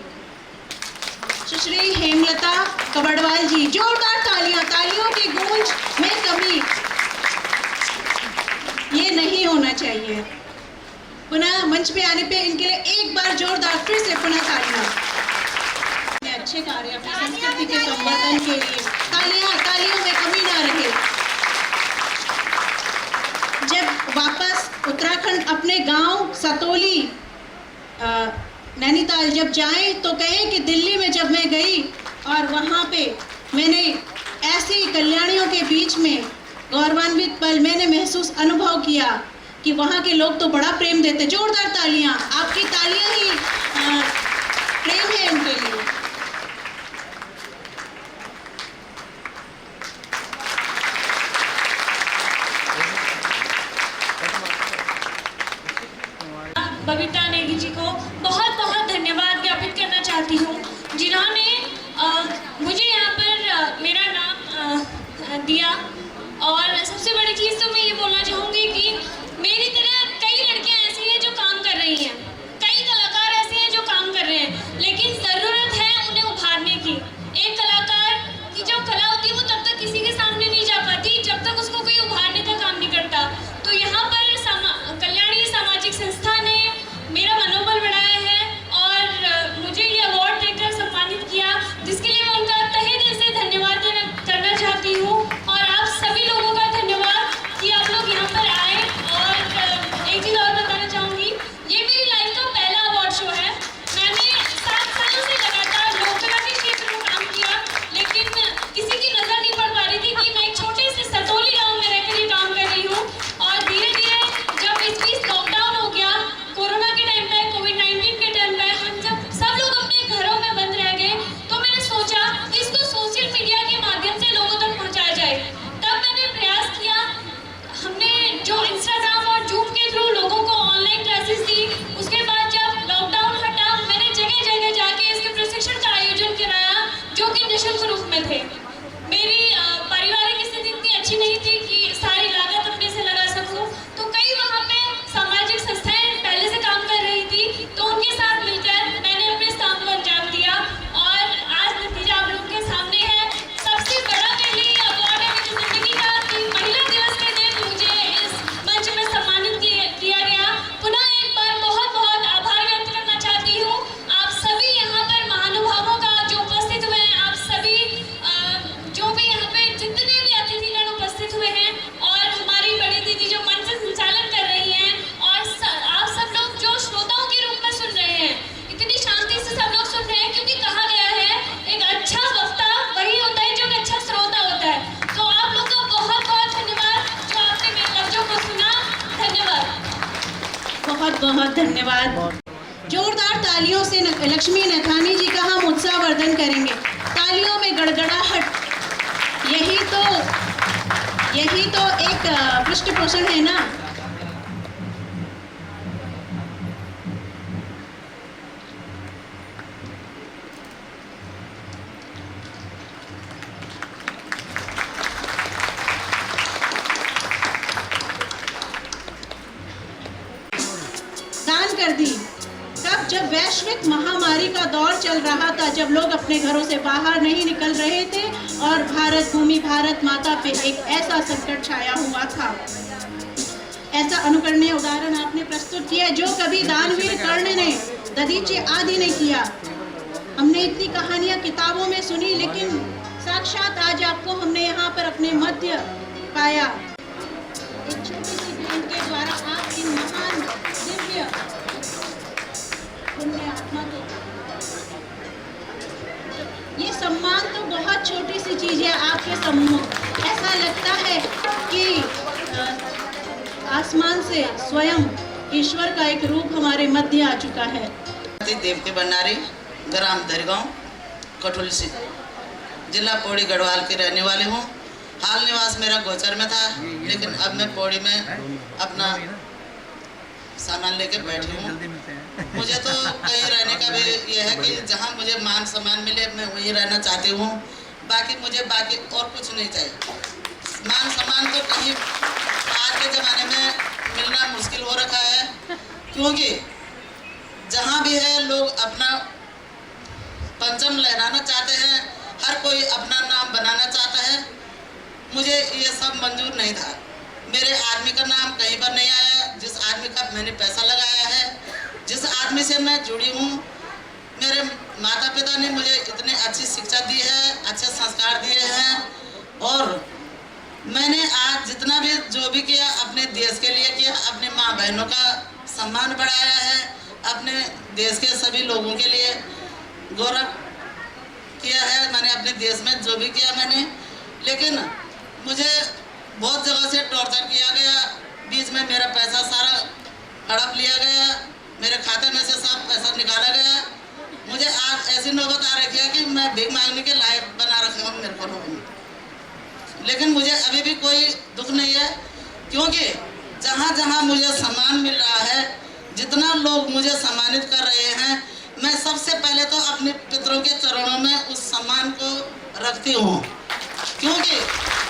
सुश्री हेमलता कबड़वाल जी, जोरदार तालियां, तालियों की गूंज में कमी ये नहीं होना चाहिए। पुनः मंच पे आने पे इनके लिए एक बार जोरदार फिर से पुनः तालियां। अच्छे कार्य अपनी संस्कृति के संवर्धन के लिए तालियां, तालियों में कमी ना रहे। जब वापस उत्तराखंड अपने गांव सतोली नैनीताल जब जाएं तो कहें कि दिल्ली में जब मैं गई और वहाँ पे मैंने ऐसी कल्याणियों के बीच में गौरवान्वित पल मैंने महसूस अनुभव किया कि वहाँ के लोग तो बड़ा प्रेम देते। जोरदार तालियां, आपकी तालियां ही प्रेम है उनके लिए। बबीता नेगी जी को बहुत बहुत धन्यवाद ज्ञापित करना चाहती हूँ, जिन्होंने मुझे यहाँ पर मेरा नाम दिया। और सबसे बड़ी चीज़ तो मैं ये बोलना चाहूँगी कि मेरी तरह कई लड़कियाँ ऐसी हैं जो काम कर रही हैं, कई कलाकार ऐसे हैं जो काम कर रहे हैं, लेकिन ज़रूरत है उन्हें उभारने की। एक कलाकार की जो कला होती है वो तब तक किसी के सामने नहीं जा पाती जब तक उसको कोई उभारने का काम नहीं करता। तो यहाँ पर कल्याणी सामाजिक संस्था ने मेरा मनोबल बढ़ाया है और मुझे ये अवार्ड देकर सम्मानित किया, जिसके लिए मैं उनका तहे दिल से धन्यवाद करना चाहती हूँ। और आप सभी लोगों का धन्यवाद कि आप लोग यहाँ पर आए। और एक चीज़ और बताना चाहूँगी, ये मेरी लाइफ का पहला अवार्ड शो है। मैंने 7 सालों से लगातार लोककला के क्षेत्र में काम किया, लेकिन किसी की नज़र नहीं पड़ पा रही थी कि मैं एक छोटे से सतोली गाँव में रहकर ये काम कर रही हूँ। और धीरे धीरे जब इस बीच लॉकडाउन हो गया, कोरोना के टाइम पे, कोविड-19 के टाइम पे, हम जब सब लोग अपने घरों में बंद रह गए, तो मैंने सोचा इसको सोशल मीडिया के माध्यम से लोगों तक पहुंचाया जाए। तब मैंने प्रयास किया, हमने जो इंस्टाग्राम और जूम के थ्रू लोगों को ऑनलाइन क्लासेस दी। उसके बाद जब लॉकडाउन हटा, मैंने जगह जगह जाके इसके प्रशिक्षण का आयोजन कराया, जो कि निःशुल्क रूप में थे। मेरी पारिवारिक स्थिति इतनी अच्छी नहीं थी कि सारी लागत अपने से लगा सकूं, तो कई वहाँ पे सामाजिक संस्थाएं पहले से काम कर रही थी, तो उनके साथ मिलकर मैंने अपने इस काम को अंजाम दिया और आज नतीजा आप लोगों के सामने है। सबसे बड़ा मेरे लिए अवार्ड है मेरी जिंदगी का कि महिला दिवस के दिन मुझे इस मंच में सम्मानित किया गया। पुनः एक बार बहुत बहुत आभार व्यक्त करना चाहती हूँ आप सभी यहाँ पर महानुभावों का जो उपस्थित हुए हैं, आप सभी जो भी यहाँ पे जितने भी अतिथिगण उपस्थित हुए हैं, और हमारी बड़ी दीदी जो मंच से संचालन कर रही हैं, और आप सब लोग जो श्रोताओं के रूप में सुन रहे हैं, इतनी शांति से सब लोग सुन रहे हैं, क्योंकि कहा गया है एक अच्छा वक्ता वही होता है जो एक अच्छा श्रोता होता है। तो आप लोग का बहुत बहुत धन्यवाद जो आपने मेरे लफ्जों को सुना। धन्यवाद, बहुत बहुत धन्यवाद। जोरदार तालियों से लक्ष्मी नथानी जी का हम उत्साहवर्धन करेंगे। तालियों में गड़गड़ाहट, यही तो एक पृष्ठपोषण है ना। दान कर दी तब जब वैश्विक महामारी का दौर चल रहा था, जब लोग अपने घरों से बाहर नहीं निकल रहे थे और भारत भूमि, भारत माता पे एक ऐसा संकट छाया हुआ था। ऐसा अनुकरणीय उदाहरण आपने प्रस्तुत किया जो कभी दानवीर कर्ण ने, दधीचि आदि ने किया। हमने इतनी कहानियां किताबों में सुनी, लेकिन साक्षात आज आपको हमने यहाँ पर अपने मध्य पाया। एक छोटी सी भेंट के द्वारा आप इन महान दिव्य पुण्य आत्मा को, ये सम्मान तो बहुत छोटी सी चीज है आपके सम्मुख। ऐसा लगता है कि आसमान से स्वयं ईश्वर का एक रूप हमारे मध्य आ चुका है। देवती भंडारी, ग्राम दरगांव, कठोली से, जिला पौड़ी गढ़वाल के रहने वाले हूँ। हाल निवास मेरा गोचर में था, लेकिन अब मैं पौड़ी में अपना सामान लेके बैठी हूँ। मुझे तो कहीं रहने का भी ये है कि जहाँ मुझे मान सम्मान मिले मैं वहीं रहना चाहती हूँ। बाकी और कुछ नहीं चाहिए। मान सम्मान तो कहीं आज के ज़माने में मिलना मुश्किल हो रखा है, क्योंकि जहाँ भी है लोग अपना परचम लहराना चाहते हैं, हर कोई अपना नाम बनाना चाहता है। मुझे ये सब मंजूर नहीं था। मेरे आदमी का नाम कहीं पर नहीं आया। जिस आदमी का मैंने पैसा लगाया है, जिस आदमी से मैं जुड़ी हूँ, मेरे माता पिता ने मुझे इतनी अच्छी शिक्षा दी है, अच्छे संस्कार दिए हैं, और मैंने आज जितना भी जो भी किया अपने देश के लिए किया, अपने माँ बहनों का सम्मान बढ़ाया है, अपने देश के सभी लोगों के लिए गौरव किया है। मैंने अपने देश में जो भी किया मैंने, लेकिन मुझे बहुत जगह से टॉर्चर किया गया। बीच में मेरा पैसा सारा हड़प लिया गया, मेरे खाते में से सब पैसा निकाला गया। मुझे आज ऐसी नौबत आ रखी है कि मैं भीख मांगने के लायक बना रखे हूँ मेरे को लोगों ने। लेकिन मुझे अभी भी कोई दुख नहीं है, क्योंकि जहाँ जहाँ मुझे सम्मान मिल रहा है, जितना लोग मुझे सम्मानित कर रहे हैं, मैं सबसे पहले तो अपने पितरों के चरणों में उस सम्मान को रखती हूँ, क्योंकि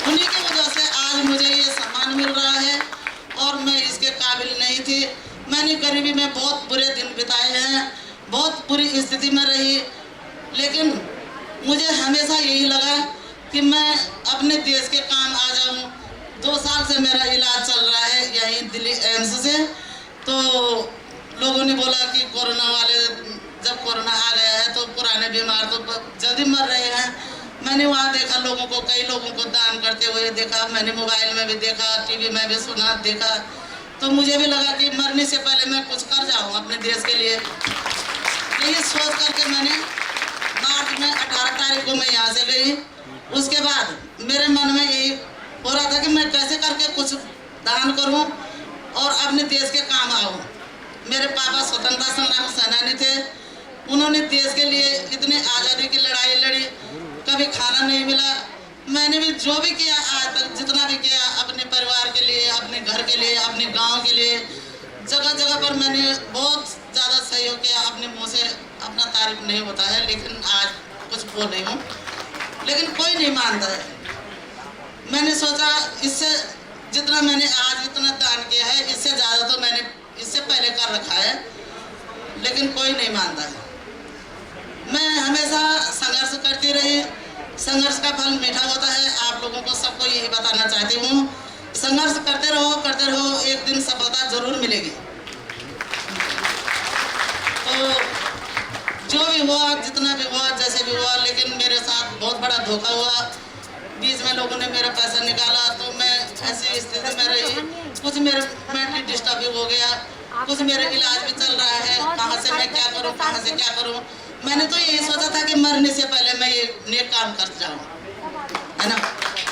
उन्हीं की वजह से आज मुझे ये सम्मान मिल रहा है और मैं इसके काबिल नहीं थी। मैंने गरीबी में बहुत बुरे दिन बिताए हैं, बहुत बुरी स्थिति में रही, लेकिन मुझे हमेशा यही लगा कि मैं अपने देश के काम आ जाऊं। 2 साल से मेरा इलाज चल रहा है यहीं दिल्ली एम्स से। तो लोगों ने बोला कि कोरोना वाले, जब कोरोना आ गया है तो पुराने बीमार तो जल्दी मर रहे हैं। मैंने वहाँ देखा लोगों को, कई लोगों को दान करते हुए देखा, मैंने मोबाइल में भी देखा, टीवी में भी सुना देखा। तो मुझे भी लगा कि मरने से पहले मैं कुछ कर जाऊँ अपने देश के लिए। यही सोच करके मैंने मार्च में 18 तारीख को मैं यहाँ से गई। उसके बाद मेरे मन में यही हो रहा था कि मैं कैसे करके कुछ दान करूं और अपने देश के काम आऊं। मेरे पापा स्वतंत्रता संग्राम सेनानी थे, उन्होंने देश के लिए इतनी आज़ादी की लड़ाई लड़ी, कभी खाना नहीं मिला। मैंने भी जो भी किया आज तक, जितना भी किया अपने परिवार के लिए, अपने घर के लिए, अपने गांव के लिए, जगह जगह पर मैंने बहुत ज़्यादा सहयोग किया। अपने मुँह से अपना तारीफ नहीं होता है, लेकिन आज कुछ बोल रही हूँ, लेकिन कोई नहीं मानता है। मैंने सोचा इससे जितना मैंने आज इतना दान किया है, इससे ज़्यादा तो मैंने इससे पहले कर रखा है, लेकिन कोई नहीं मानता है। मैं हमेशा संघर्ष करती रही। संघर्ष का फल मीठा होता है, आप लोगों को सबको यही बताना चाहती हूँ। संघर्ष करते रहो, एक दिन सफलता जरूर मिलेगी। तो जो भी हुआ, जितना भी हुआ, जैसे भी हुआ, लेकिन मेरे साथ बहुत बड़ा धोखा हुआ। बीच में लोगों ने मेरा पैसा निकाला, तो मैं ऐसी स्थिति में रही। कुछ मेरे मेंटली डिस्टर्ब भी हो गया, कुछ मेरे इलाज भी चल रहा है, कहाँ से मैं क्या करूँ, कहाँ से क्या करूँ। मैंने तो यही सोचा था कि मरने से पहले मैं ये नेक काम कर जाऊँ, है ना।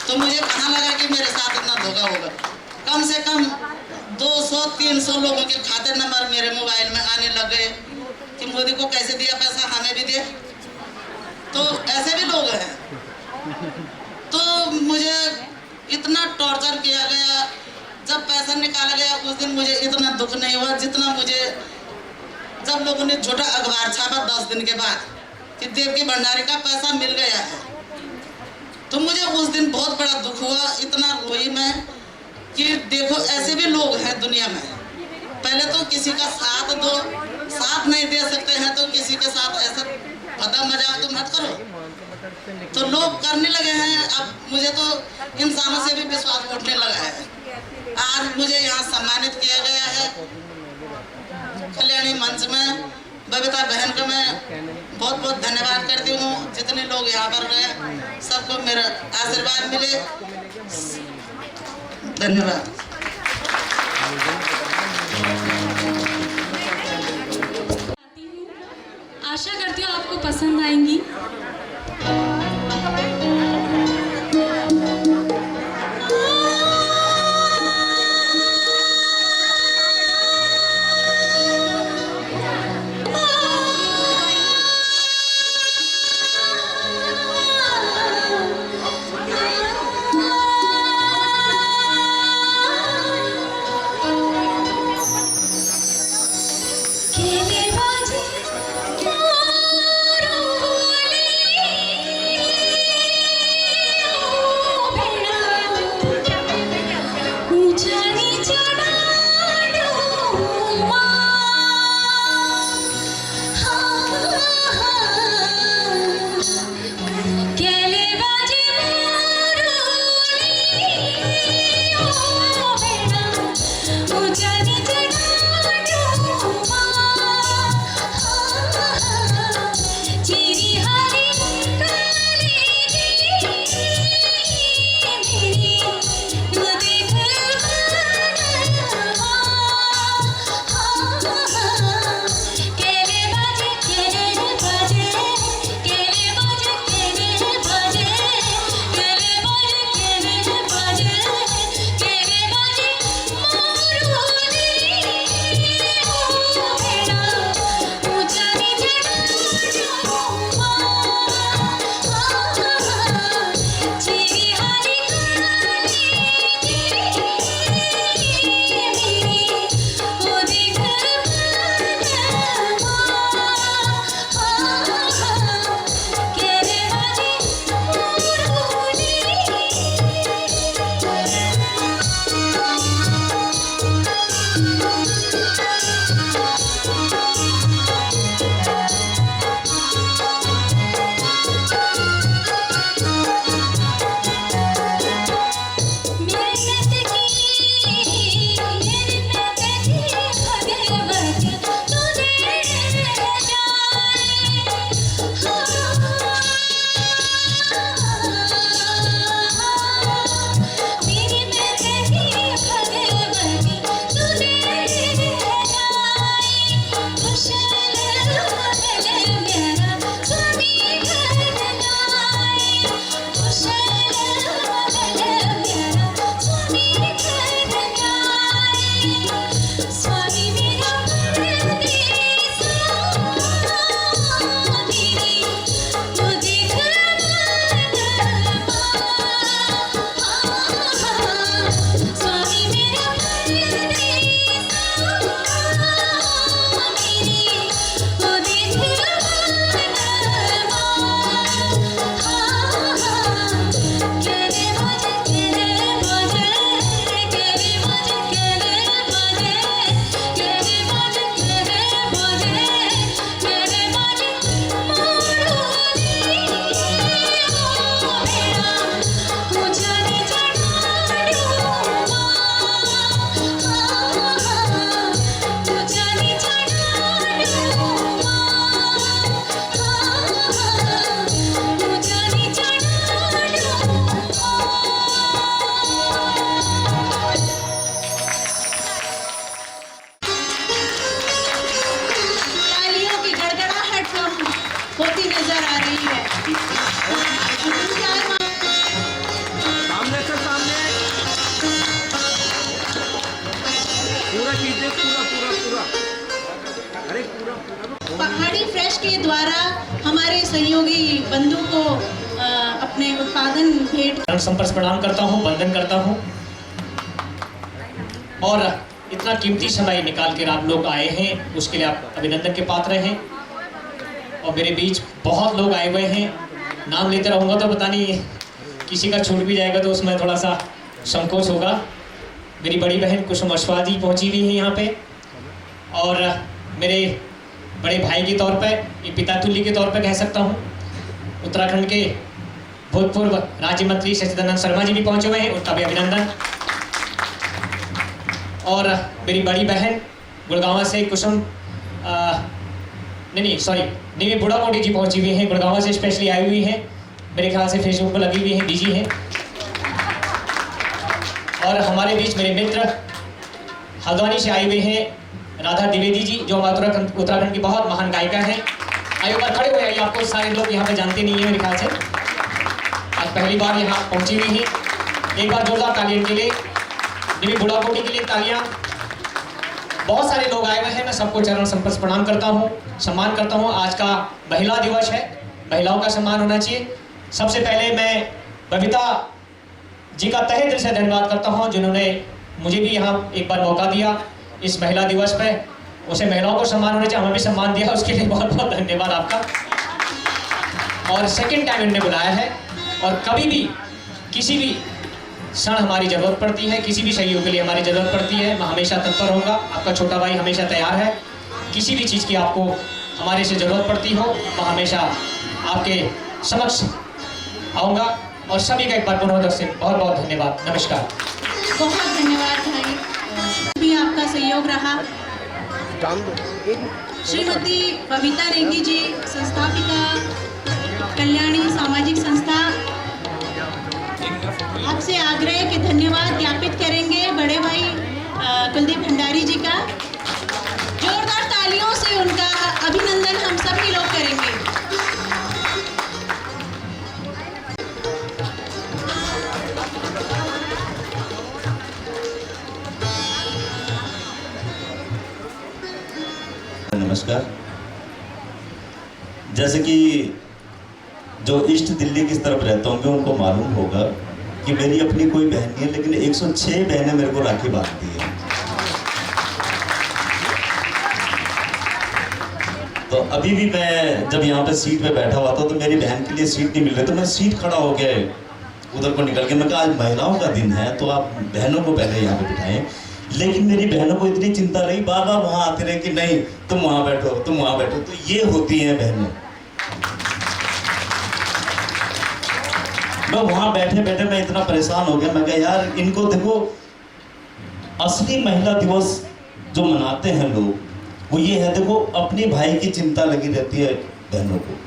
तो मुझे कहाँ लगा कि मेरे साथ इतना धोखा होगा। कम से कम 200-300 लोगों के खाते नंबर मेरे मोबाइल में आने लग गए कि मोदी को कैसे दिया पैसा, हमें भी दे। तो ऐसे भी लोग हैं। तो मुझे इतना टॉर्चर किया गया। जब पैसा निकाला गया उस दिन मुझे इतना दुख नहीं हुआ जितना मुझे जब लोगों ने झूठा अखबार छापा 10 दिन के बाद कि देवकी भंडारी का पैसा मिल गया है। तो मुझे उस दिन बहुत बड़ा दुख हुआ, इतना रोई मैं कि देखो ऐसे भी लोग हैं दुनिया में। पहले तो किसी का साथ दो, साथ नहीं दे सकते हैं तो किसी के साथ ऐसा पता मजाक तो मत करो। तो लोग करने लगे हैं। अब मुझे तो इंसानों से भी विश्वास उठने लगा है। आज मुझे यहाँ सम्मानित किया गया है कल्याणी मंच में। बबीता बहन को मैं बहुत बहुत धन्यवाद करती हूँ। जितने लोग यहाँ पर रहे सबको मेरा आशीर्वाद मिले। धन्यवाद। आशा करती हूँ आपको पसंद आएंगी। पहाड़ी फ्रेश के द्वारा हमारे सहयोगी बंधु को अपने उत्पादन भेंट संपर्क प्रणाम करता हूँ, वंदन करता हूँ। और इतना कीमती समय निकाल कर आप लोग आए हैं, उसके लिए आप अभिनंदन के पात्र हैं। और मेरे बीच बहुत लोग आए हुए हैं, नाम लेते रहूँगा तो पता नहीं किसी का छूट भी जाएगा तो उसमें थोड़ा सा संकोच होगा। मेरी बड़ी बहन कुसुम अश्वा जी पहुँची हुई हैं यहाँ पे, और मेरे बड़े भाई के तौर पे, ये पिता तुल्य के तौर पे कह सकता हूँ, उत्तराखंड के भूतपूर्व राज्य मंत्री सचिदानंद शर्मा जी भी पहुँचे हुए हैं, उनका भी अभिनंदन। और मेरी बड़ी बहन गुड़गांव से कुसुम निमी बुढ़ाकोटी जी पहुँची हुई हैं, गुड़गांव से स्पेशली आई हुई हैं, मेरे ख्याल से फेसबुक पर लगी हुई हैं, बिजी हैं। और हमारे बीच मेरे मित्र हल्द्वानी से आए हुए हैं राधा द्विवेदी जी, जो हमारे उत्तराखंड की बहुत महान गायिका हैं। आइए बार खड़े हुए, आपको सारे लोग यहाँ पे जानते नहीं हैं मेरे ख्याल से, आज पहली बार यहाँ पहुँची हुई हैं। एक बार जोरदार तालियां के लिए, निमी बुढ़ाकोटी के लिए तालियां। बहुत सारे लोग आए हुए हैं, मैं सबको चरण संपर्क प्रणाम करता हूँ, सम्मान करता हूँ। आज का महिला दिवस है, महिलाओं का सम्मान होना चाहिए। सबसे पहले मैं बबीता जी का तहे दिल से धन्यवाद करता हूँ, जिन्होंने मुझे भी यहाँ एक बार मौका दिया इस महिला दिवस पे। उसे महिलाओं को सम्मान होना चाहिए, हमें भी सम्मान दिया, उसके लिए बहुत बहुत धन्यवाद आपका। और सेकंड टाइम इन्होंने बुलाया है, और कभी भी किसी भी क्षण हमारी ज़रूरत पड़ती है, किसी भी सहयोग के लिए हमारी ज़रूरत पड़ती है, मैं हमेशा तत्पर होऊंगा। आपका छोटा भाई हमेशा तैयार है, किसी भी चीज़ की आपको हमारे से ज़रूरत पड़ती हो, मैं हमेशा आपके समक्ष आऊँगा। और सभी का एक बार पुनः से बहुत बहुत धन्यवाद, नमस्कार। बहुत धन्यवाद भाई, भी आपका सहयोग रहा। श्रीमती बबीता नेगी जी, संस्थापिका कल्याणी सामाजिक संस्था, आपसे आग्रह के धन्यवाद ज्ञापित करेंगे बड़े भाई कुलदीप भंडारी जी का। जोरदार तालियों से उनका अभिनंदन हम सभी लोग करेंगे। नमस्कार। जैसे कि जो ईस्ट दिल्ली की तरफ रहते होंगे उनको मालूम होगा कि मेरी अपनी कोई बहन नहीं है, लेकिन 106 बहनें मेरे को राखी बांधती है। तो अभी भी मैं जब यहाँ पे सीट पे बैठा हुआ था तो मेरी बहन के लिए सीट नहीं मिल रही, तो मैं सीट खड़ा हो गया उधर को निकल के। मैं कहा आज महिलाओं का दिन है तो आप बहनों को पहले यहाँ पे बिठाएं। लेकिन मेरी बहनों को इतनी चिंता रही, बार बार वहाँ आते रहे कि नहीं तुम वहाँ बैठो, तुम वहाँ बैठो। तो ये होती हैं बहनें। मैं वहाँ बैठे बैठे मैं इतना परेशान हो गया, मैं कहा यार इनको देखो, असली महिला दिवस जो मनाते हैं लोग वो ये है, देखो अपनी भाई की चिंता लगी रहती है बहनों को।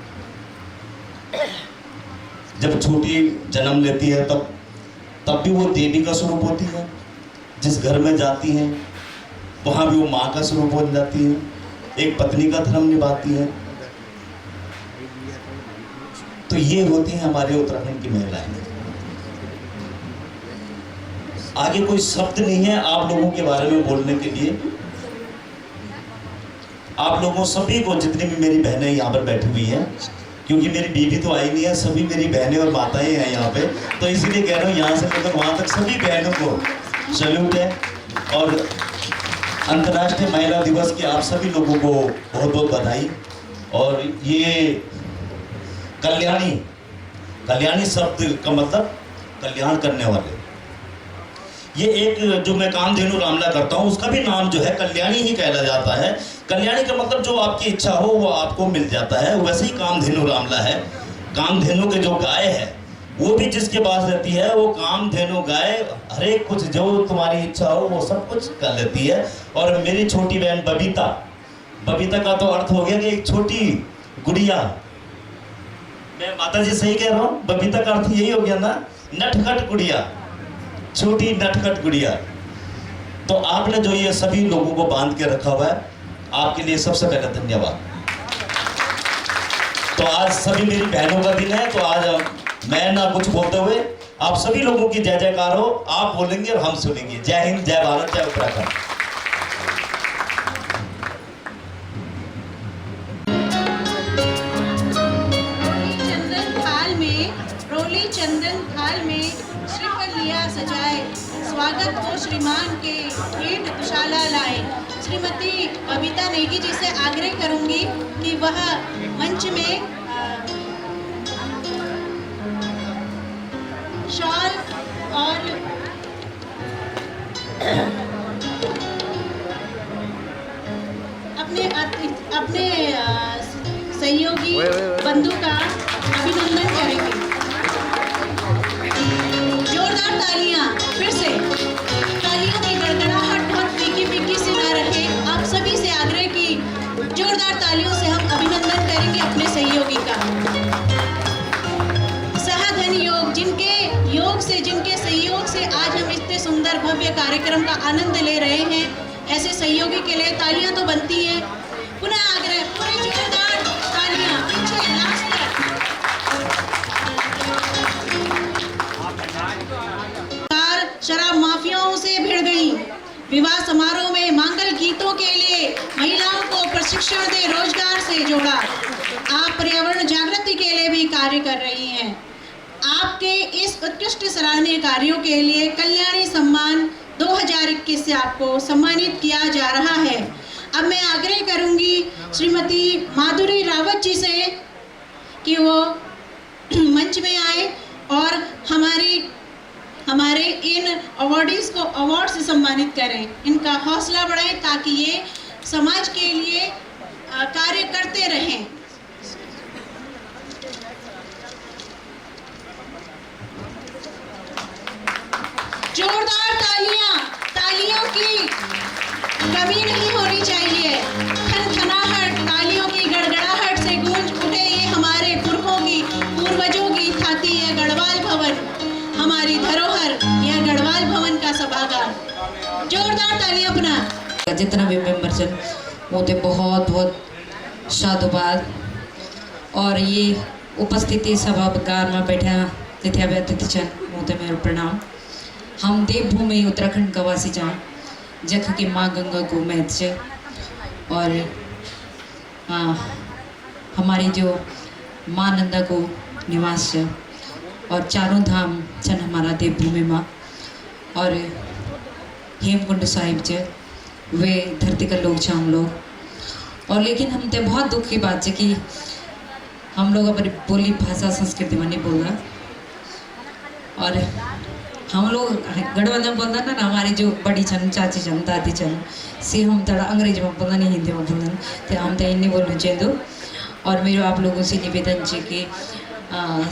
जब छोटी जन्म लेती है तब भी वो देवी का स्वरूप होती है, जिस घर में जाती हैं वहाँ भी वो माँ का स्वरूप बन जाती है, एक पत्नी का धर्म निभाती है। तो ये होती हैं हमारे उत्तराखंड की महिलाएं। आगे कोई शब्द नहीं है आप लोगों के बारे में बोलने के लिए। आप लोगों सभी को, जितनी भी मेरी बहनें यहाँ पर बैठी हुई हैं, क्योंकि मेरी बीवी तो आई नहीं है, सभी मेरी बहनें और माताएं हैं यहाँ पे, तो इसीलिए कह रहा हूँ यहाँ से लेकर वहाँ तक सभी बहनों को सैल्यूट है। और अंतर्राष्ट्रीय महिला दिवस की आप सभी लोगों को बहुत बहुत बधाई। और ये कल्याणी शब्द का मतलब कल्याण करने वाले। ये एक जो मैं कामधेनु रामला करता हूँ उसका भी नाम जो है कल्याणी ही कहला जाता है। कल्याणी का मतलब जो आपकी इच्छा हो वो आपको मिल जाता है, वैसे ही कामधेनु रामला है। कामधेनु के जो गाय है वो भी जिसके पास रहती है वो कामधेनु गाय हर एक कुछ जो तुम्हारी इच्छा हो वो सब कुछ कर लेती है। और मेरी छोटी बहन बबीता का तो अर्थ हो गया कि एक छोटी गुड़िया। मैं माता जी सही कह रहा हूँ, बबीता का अर्थ यही हो गया ना, नटखट गुड़िया, छोटी नटखट गुड़िया। तो आपने जो ये सभी लोगों को बांध के रखा हुआ है, आपके लिए सबसे पहले धन्यवाद। तो आज सभी मेरी बहनों का दिन है, तो आज मैं ना कुछ बोलते हुए आप सभी लोगों की जय जयकार हो, आप बोलेंगे और हम सुनेंगे। जय हिंद, जय भारत, जय उत्तराखंड। चंदन थाल में श्रीफल लिया सजाए, स्वागत को श्रीमान के भेंट दुशाला लाए। श्रीमती बबीता नेगी जी से आग्रह करूंगी कि वह मंच में शॉल और अपने सहयोगी बंधु का अभिनंदन करेंगे। जोरदार तालियां, फिर से तालियों की गड़गड़ाहट बहुत फीकी फीकी सी ना रहे। आप सभी से आग्रह की जोरदार तालियों से हम अभिनंदन करेंगे अपने सहयोगी का। सहधन योग, जिनके सहयोग से आज हम इतने सुंदर भव्य कार्यक्रम का आनंद ले रहे हैं, ऐसे सहयोगी के लिए तालियां तो बनती हैं। पुनः आग्रह, पूरी जोरदार तालियां पीछे लास्ट तक। शराब माफियाओं से भिड़ गई, विवाह समारोह में मांगल गीतों के लिए महिलाओं को प्रशिक्षण दे रोजगार से जोड़ा। आप पर्यावरण जागृति के लिए भी कार्य कर रही हैं। आपके इस उत्कृष्ट सराहनीय कार्यों के लिए कल्याणी सम्मान 2021 से आपको सम्मानित किया जा रहा है। अब मैं आग्रह करूंगी श्रीमती माधुरी रावत जी से कि वो मंच में आए और हमारे इन अवॉर्डीज को अवार्ड से सम्मानित करें, इनका हौसला बढ़ाएं ताकि ये समाज के लिए कार्य करते रहें। जोरदार तालियों की कमी नहीं होनी चाहिए। खनखनाहट, तालियों की गड़गड़ाहट से गूंज उठे ये हमारे पूर्वजों की थाती है गढ़वाल भवन, हमारी धरोहर यह गढ़वाल भवन का सभागार। जोरदार तालियां पुनः। जितना भी मेंबर छन वो ते बहुत बहुत साधुवाद और ये उपस्थिति सभागार में बैठा जिथे भी अतिथि छन वो ते मेरा प्रणाम। हम देवभूमि उत्तराखंड का वासी जान जख की माँ गंगा को महत से और हमारी जो माँ नंदा को निवास है और चारों धाम छन हमारा देवभूमि माँ और हेमकुंड साहिब च वे धरती का लोग छे हम लोग। और लेकिन हम ते बहुत दुख की बात है कि हम लोग अपनी बोली भाषा संस्कृति में नहीं बोल रहा और हम लोग गढ़वाल में बोलना ना हमारी जो बड़ी छन चाची छन दादी छन से हम थोड़ा अंग्रेजी में बोलना नहीं हिंदी में बोलना तो हम तो इन्हीं बोलना चाहिए। और मेरे आप लोगों से निवेदन है कि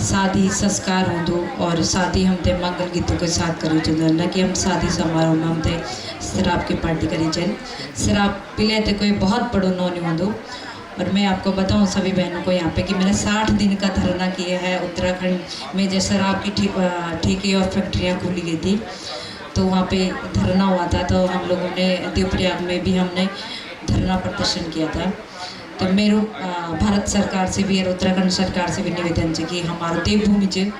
शादी संस्कार हो दो और शादी हम ते मंगल गीतों के साथ करें चाहिए, न कि हम शादी समारोह में हम ते शराब की पार्टी करें चाहिए। शराब पीले तो कोई बहुत बड़ो नो नहीं हो दो। और मैं आपको बताऊं सभी बहनों को यहाँ पे कि मैंने 60 दिन का धरना किया है उत्तराखंड में। जब शराब की ठेके और फैक्ट्रियाँ खुली गई थी तो वहाँ पे धरना हुआ था, तो हम लोगों ने देवप्रयाग में भी हमने धरना प्रदर्शन किया था। तो मेरे भारत सरकार से भी और उत्तराखंड सरकार से भी निवेदन है कि हमारा देवभूमि से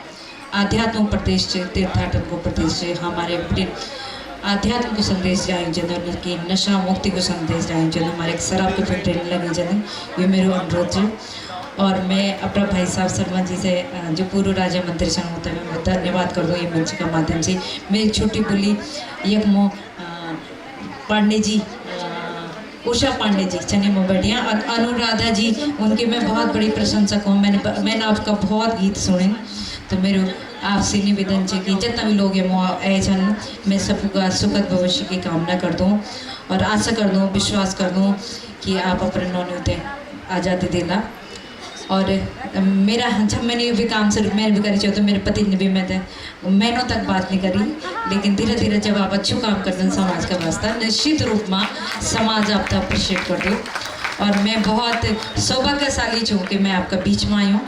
आध्यात्म प्रदेश से तीर्थाटन को प्रदेश से हमारे आध्यात्म को संदेश जाए जन कि नशा मुक्ति को संदेश जाए जन हमारे शराब के फैक्ट्री लगे जन ये मेरा अनुरोध है। और मैं अपना भाई साहब शर्मा जी से जो पूर्व राज्य मंत्री सन होता है मैं धन्यवाद कर दूँ ये मंच के माध्यम से। मेरी छोटी बोली यकमो पांडे जी उषा पांडे जी चने में बैठिया और अनुराधा जी उनकी मैं बहुत बड़ी प्रशंसक हूँ। मैंने आपका बहुत गीत सुने तो मेरे आपसे निवेदन है कि जितना भी लोग आए छन मैं सबका सुखद भविष्य की कामना कर दूँ और आशा कर दूँ विश्वास कर दूँ कि आप अपने नौनियों आज़ादी देला। और मेरा जब मैंने भी काम शुरू मैंने भी करी तो मेरे पति ने भी मैं महीनों तक बात नहीं करी, लेकिन धीरे धीरे जब आप अच्छू काम करते हैं समाज का वास्ता निश्चित रूप में समाज आपका अप्रिशिएट कर दो। और मैं बहुत सौभाग्यशाली हूँ कि मैं आपका बीच में आई हूँ।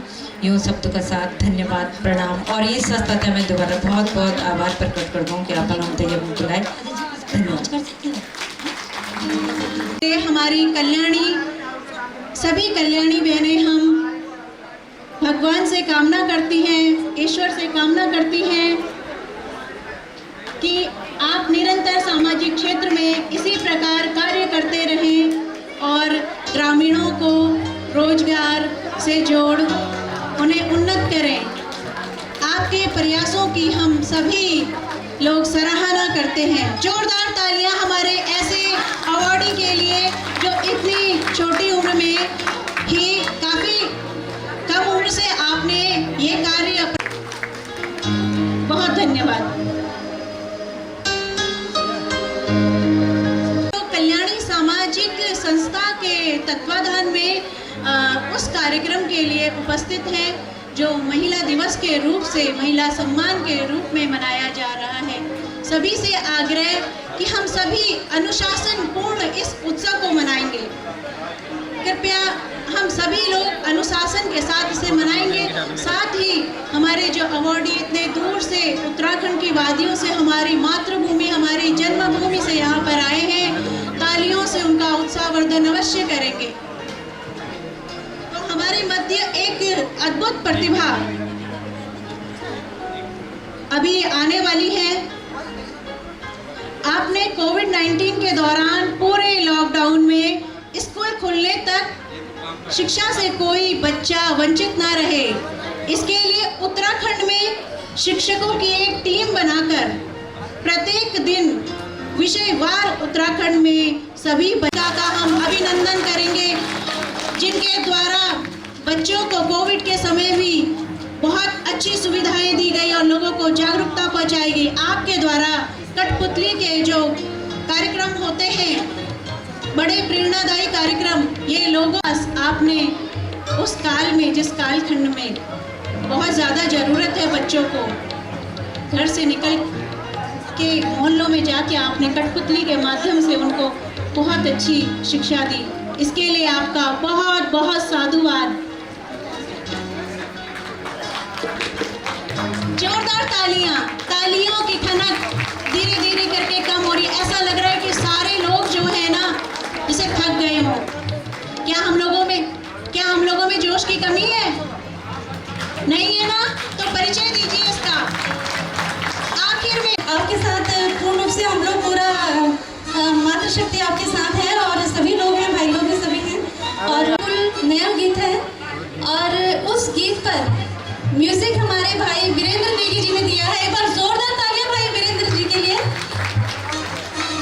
यूँ शब्दों का साथ धन्यवाद प्रणाम और ये संस्था था मैं दोबारा बहुत बहुत आभार प्रकट कर दूँ कि आप हम तैयार बुलाए। धन्यवाद। हमारी कल्याणी सभी कल्याणी बहनें हम भगवान से कामना करती हैं, ईश्वर से कामना करती हैं कि आप निरंतर सामाजिक क्षेत्र में इसी प्रकार कार्य करते रहें और ग्रामीणों को रोजगार से जोड़ उन्हें उन्नत करें। आपके आपके प्रयासों की हम सभी लोग सराहना करते हैं। जोरदार तालियां हमारे ऐसे अवॉर्डी के लिए जो इतनी छोटी उम्र में ही, काफ़ी कम उम्र से आपने ये कार्य, बहुत धन्यवाद। तो कल्याणी सामाजिक संस्था के तत्वाधान में उस कार्यक्रम के लिए उपस्थित हैं जो महिला दिवस के रूप से, महिला सम्मान के रूप में मनाया जा रहा है। सभी से आग्रह कि हम सभी अनुशासन पूर्ण इस उत्सव को मनाएंगे। कृपया हम सभी लोग अनुशासन के साथ इसे मनाएंगे। साथ ही हमारे जो अवॉर्डी इतने दूर से, उत्तराखंड की वादियों से, हमारी मातृभूमि, हमारी जन्मभूमि से यहाँ पर आए हैं, तालियों से उनका उत्साहवर्धन अवश्य करेंगे। हमारे मध्य एक अद्भुत प्रतिभा अभी आने वाली है। आपने कोविड-19 के दौरान पूरे लॉकडाउन में स्कूल खुलने तक शिक्षा से कोई बच्चा वंचित ना रहे, इसके लिए उत्तराखंड में शिक्षकों की एक टीम बनाकर प्रत्येक दिन विषयवार उत्तराखंड में सभी बच्चों का हम अभिनंदन करेंगे, जिनके द्वारा बच्चों को कोविड के समय भी बहुत अच्छी सुविधाएं दी गई और लोगों को जागरूकता पहुंचाई गई। आपके द्वारा कठपुतली के जो कार्यक्रम होते हैं, बड़े प्रेरणादायी कार्यक्रम, ये लोगों आपने उस काल में, जिस कालखंड में बहुत ज़्यादा ज़रूरत है बच्चों को, घर से निकल के मोहल्लों में जाके आपने कठपुतली के माध्यम से उनको बहुत अच्छी शिक्षा दी। इसके लिए आपका बहुत बहुत साधुवाद। जोरदार तालियां, तालियों की ठनक धीरे धीरे करके कम हो रही है। ऐसा लग रहा है कि सारे लोग जो है ना, इसे थक गए हो। क्या हम लोगों में जोश की कमी है? नहीं है ना? तो परिचय दीजिए इसका। आखिर में आपके साथ पूर्ण रूप से हम लोग पूरा मातृशक्ति आपके साथ है और सभी लोग हैं, भाई लोग भी सभी हैं और बिल्कुल नया गीत है। और उस गीत पर म्यूजिक हमारे भाई वीरेंद्र नेगी जी ने दिया है। एक बार जोरदार तालियां भाई वीरेंद्र जी के लिए,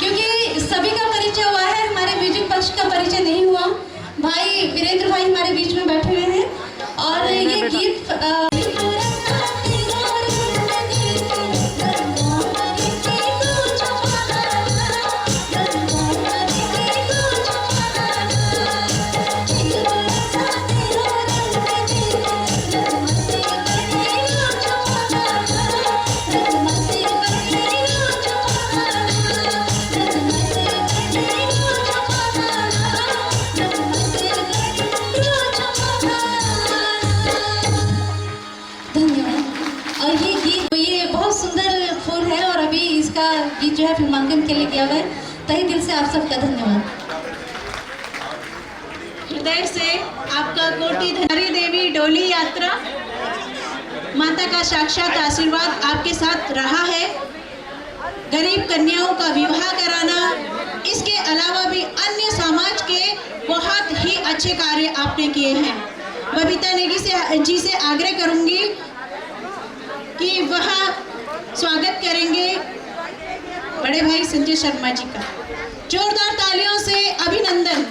क्योंकि सभी का परिचय हुआ है, हमारे म्यूजिक पक्ष का परिचय नहीं हुआ। भाई वीरेंद्र भाई हमारे बीच में बैठे हुए हैं और ये गीत गीत जो है फिल्मांकन के लिए किया हुआ है। तहे दिल से आप सबका धन्यवाद। हृदय से आपका कोटि धन्यवाद। देवी डोली यात्रा, माता का साक्षात आशीर्वाद आपके साथ रहा है। गरीब कन्याओं का विवाह कराना, इसके अलावा भी अन्य समाज के बहुत ही अच्छे कार्य आपने किए हैं। बबीता नेगी जी से आग्रह करूंगी कि वह स्वागत करेंगे बड़े भाई संजय शर्मा जी का। जोरदार तालियों से अभिनंदन।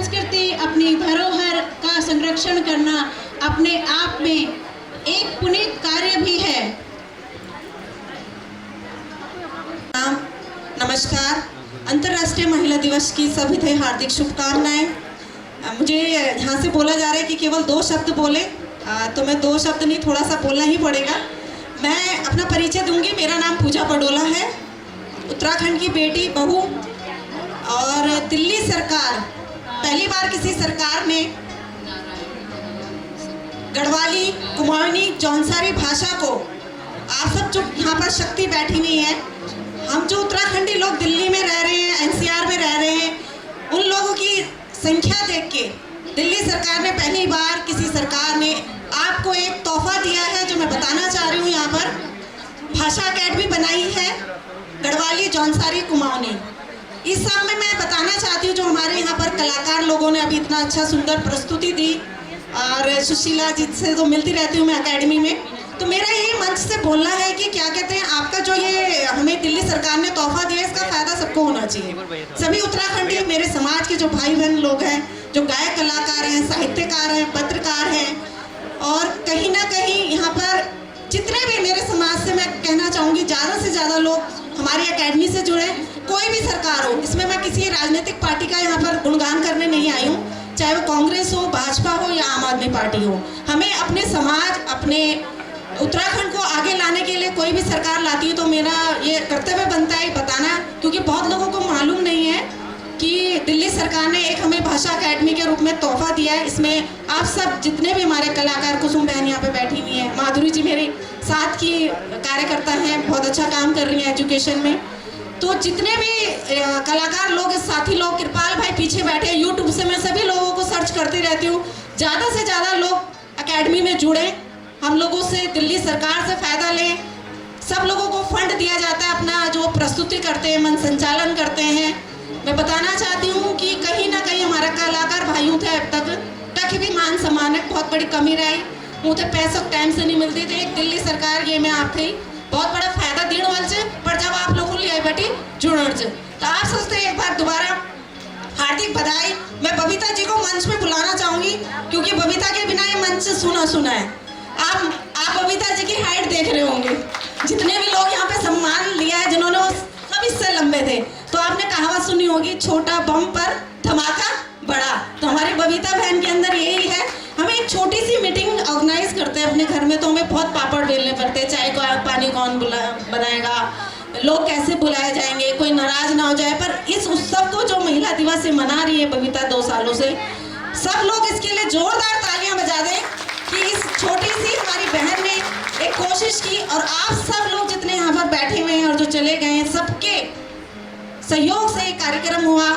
संस्कृति, अपनी धरोहर का संरक्षण करना अपने आप में एक पुनीत कार्य भी है। नमस्कार। अंतर्राष्ट्रीय महिला दिवस की सभी थे हार्दिक शुभकामनाएं। मुझे यहाँ से बोला जा रहा है कि केवल 2 शब्द बोले, तो मैं 2 शब्द नहीं, थोड़ा सा बोलना ही पड़ेगा। मैं अपना परिचय दूंगी। मेरा नाम पूजा पडोला है, उत्तराखंड की बेटी, बहू, और दिल्ली सरकार, पहली बार किसी सरकार ने गढ़वाली, कुमाऊनी, जौनसारी भाषा को, आप सब जो यहाँ पर शक्ति बैठी हुई है, हम जो उत्तराखंडी लोग दिल्ली में रह रहे हैं, एनसीआर में रह रहे हैं, उन लोगों की संख्या देख के दिल्ली सरकार ने पहली बार, किसी सरकार ने आपको एक तोहफा दिया है जो मैं बताना चाह रही हूँ। यहाँ पर भाषा अकेडमी बनाई है, गढ़वाली, जौनसारी, कुमाऊनी। इस सब में मैं बताना चाहती हूँ जो हमारे यहाँ पर कलाकार लोगों ने अभी इतना अच्छा सुंदर प्रस्तुति दी, और सुशीला जी से तो मिलती रहती हूँ मैं अकेडमी में, तो मेरा यही मंच से बोलना है कि क्या कहते हैं, आपका जो ये हमें दिल्ली सरकार ने तोहफा दिया, इसका फायदा सबको होना चाहिए। सभी उत्तराखंडी, मेरे समाज के जो भाई बहन लोग हैं, जो गायक कलाकार हैं, साहित्यकार हैं, पत्रकार हैं, और कहीं ना कहीं यहाँ पर जितने भी मेरे समाज से मैं कहना चाहूँगी, ज़्यादा से ज़्यादा लोग हमारी अकेडमी से जुड़े। कोई भी सरकार हो, इसमें मैं किसी राजनीतिक पार्टी का यहाँ पर गुणगान करने नहीं आई हूँ, चाहे वो कांग्रेस हो, भाजपा हो या आम आदमी पार्टी हो। हमें अपने समाज, अपने उत्तराखंड को आगे लाने के लिए कोई भी सरकार लाती है तो मेरा ये कर्तव्य बनता है बताना, क्योंकि बहुत लोगों को मालूम नहीं है कि दिल्ली सरकार ने एक हमें भाषा अकेडमी के रूप में तोहफा दिया है। इसमें आप सब जितने भी हमारे कलाकार, कुसुम बहन यहाँ पे बैठी हुई हैं, माधुरी जी मेरे साथ की कार्यकर्ता हैं, बहुत अच्छा काम कर रही हैं एजुकेशन में, तो जितने भी कलाकार लोग, साथी लोग, कृपाल भाई पीछे बैठे हैं, यूट्यूब से मैं सभी लोगों को सर्च करती रहती हूँ, ज़्यादा से ज़्यादा लोग अकेडमी में जुड़े, हम लोगों से, दिल्ली सरकार से फ़ायदा लें। सब लोगों को फंड दिया जाता है, अपना जो प्रस्तुति करते हैं, मन संचालन करते हैं। मैं बताना चाहती हूँ कि कहीं ना कहीं हमारा कलाकार भाइयों थे अब तक भी मान सम्मान है बहुत बड़ी कमी रही, मुझे पैसों टाइम से नहीं मिलती थी। एक दिल्ली सरकार ये में आप थी बहुत बड़ा फायदा दीण वाल से, पर जब आप लोगों लिए बैठी जुड़न से, तो आप सोचते एक बार दोबारा हार्दिक बधाई। मैं बबीता जी को मंच पे बुलाना चाहूँगी, क्योंकि बबीता के बिना ये मंच सुना है। आप बबीता जी की हाइट देख रहे होंगे, जितने भी लोग यहाँ पे सम्मान लिया है, जिन्होंने, वो सब इससे लंबे थे। तो आपने कहावत सुनी होगी, छोटा बम पर धमाका बड़ा, तो हमारी बबीता बहन के अंदर यही है। हम एक छोटी सी मीटिंग ऑर्गेनाइज करते हैं अपने घर में, तो हमें बहुत पापड़ बेलने पड़ते हैं, चाय को पानी कौन बनाएगा, लोग कैसे बुलाए जाएंगे, कोई नाराज ना हो जाए। पर इस उत्सव को जो महिला दिवस से मना रही है बबीता 2 सालों से, सब लोग इसके लिए जोरदार तालियां बजा दें कि इस छोटी सी हमारी बहन ने एक कोशिश की, और आप सब लोग जितने यहाँ पर बैठे हुए हैं और जो चले गए हैं, सबके सहयोग से एक कार्यक्रम हुआ।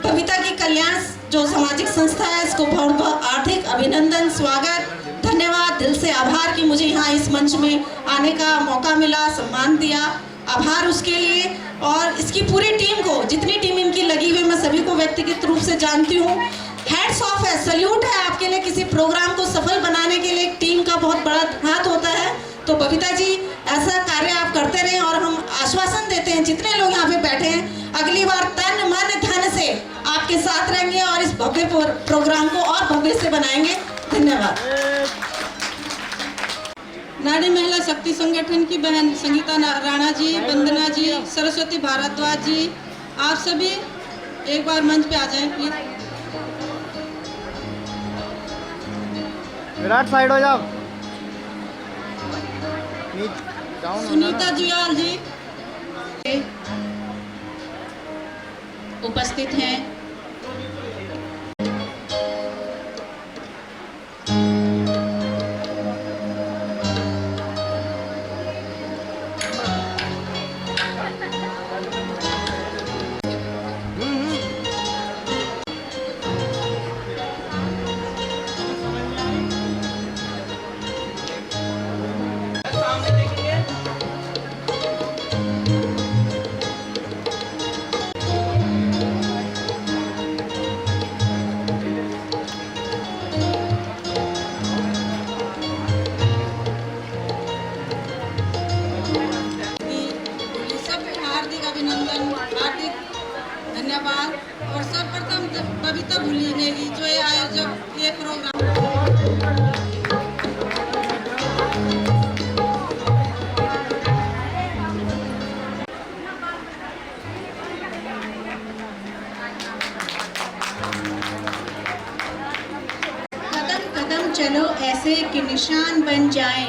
बबीता की कल्याण जो सामाजिक संस्था है, इसको बहुत बहुत आर्थिक अभिनंदन, स्वागत, धन्यवाद, दिल से आभार कि मुझे यहाँ इस मंच में आने का मौका मिला, सम्मान दिया, आभार उसके लिए। और इसकी पूरी टीम को, जितनी टीम इनकी लगी हुई, मैं सभी को व्यक्तिगत रूप से जानती हूँ। हैट्स ऑफ है, सल्यूट है आपके लिए। किसी प्रोग्राम को सफल बनाने के लिए एक टीम का बहुत बड़ा हाथ होता है। तो बबीता जी, ऐसा कार्य आप करते रहें, और हम आश्वासन देते हैं जितने लोग यहाँ पे बैठे हैं, अगली बार तन मन धन से आपके साथ रहेंगे और इस भव्य प्रोग्राम को और भव्य से बनाएंगे। धन्यवाद। नारी महिला शक्ति संगठन की बहन संगीता राणा जी, वंदना जी, सरस्वती भारद्वाज जी, आप सभी एक बार मंच पे आ जाएं प्लीज। विराट साइड हो जाओ। सुनीता जुयाल जी उपस्थित हैं। हार्दिक अभिनंदन, हार्दिक धन्यवाद। और सर्वप्रथम बबीता भूली नेगी जो ये आयोजक ये प्रोग्राम। कदम कदम चलो ऐसे कि निशान बन जाएं,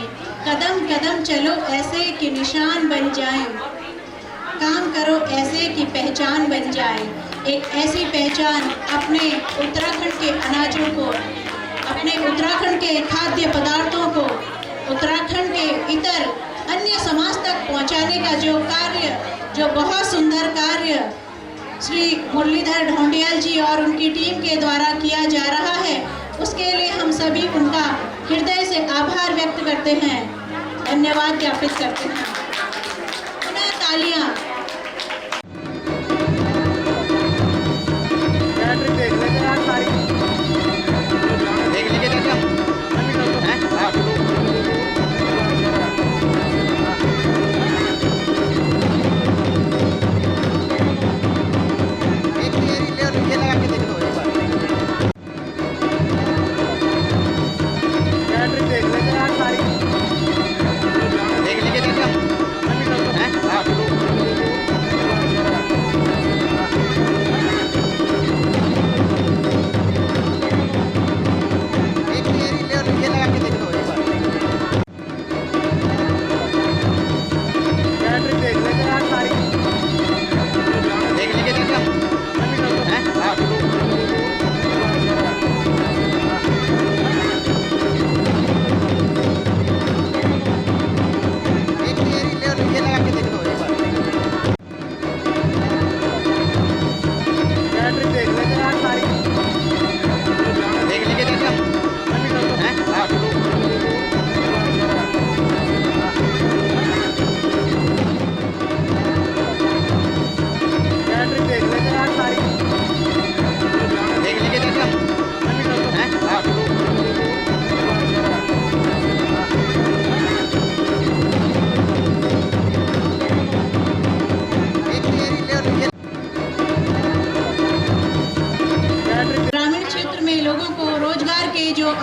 कदम कदम चलो ऐसे कि निशान बन जाएं, काम करो ऐसे कि पहचान बन जाए। एक ऐसी पहचान अपने उत्तराखंड के अनाजों को, अपने उत्तराखंड के खाद्य पदार्थों को उत्तराखंड के इतर अन्य समाज तक पहुंचाने का जो कार्य, जो बहुत सुंदर कार्य श्री मुरलीधर ढोंडियाल जी और उनकी टीम के द्वारा किया जा रहा है, उसके लिए हम सभी उनका हृदय से आभार व्यक्त करते हैं, धन्यवाद ज्ञापित करते हैं। पुनः तालियां।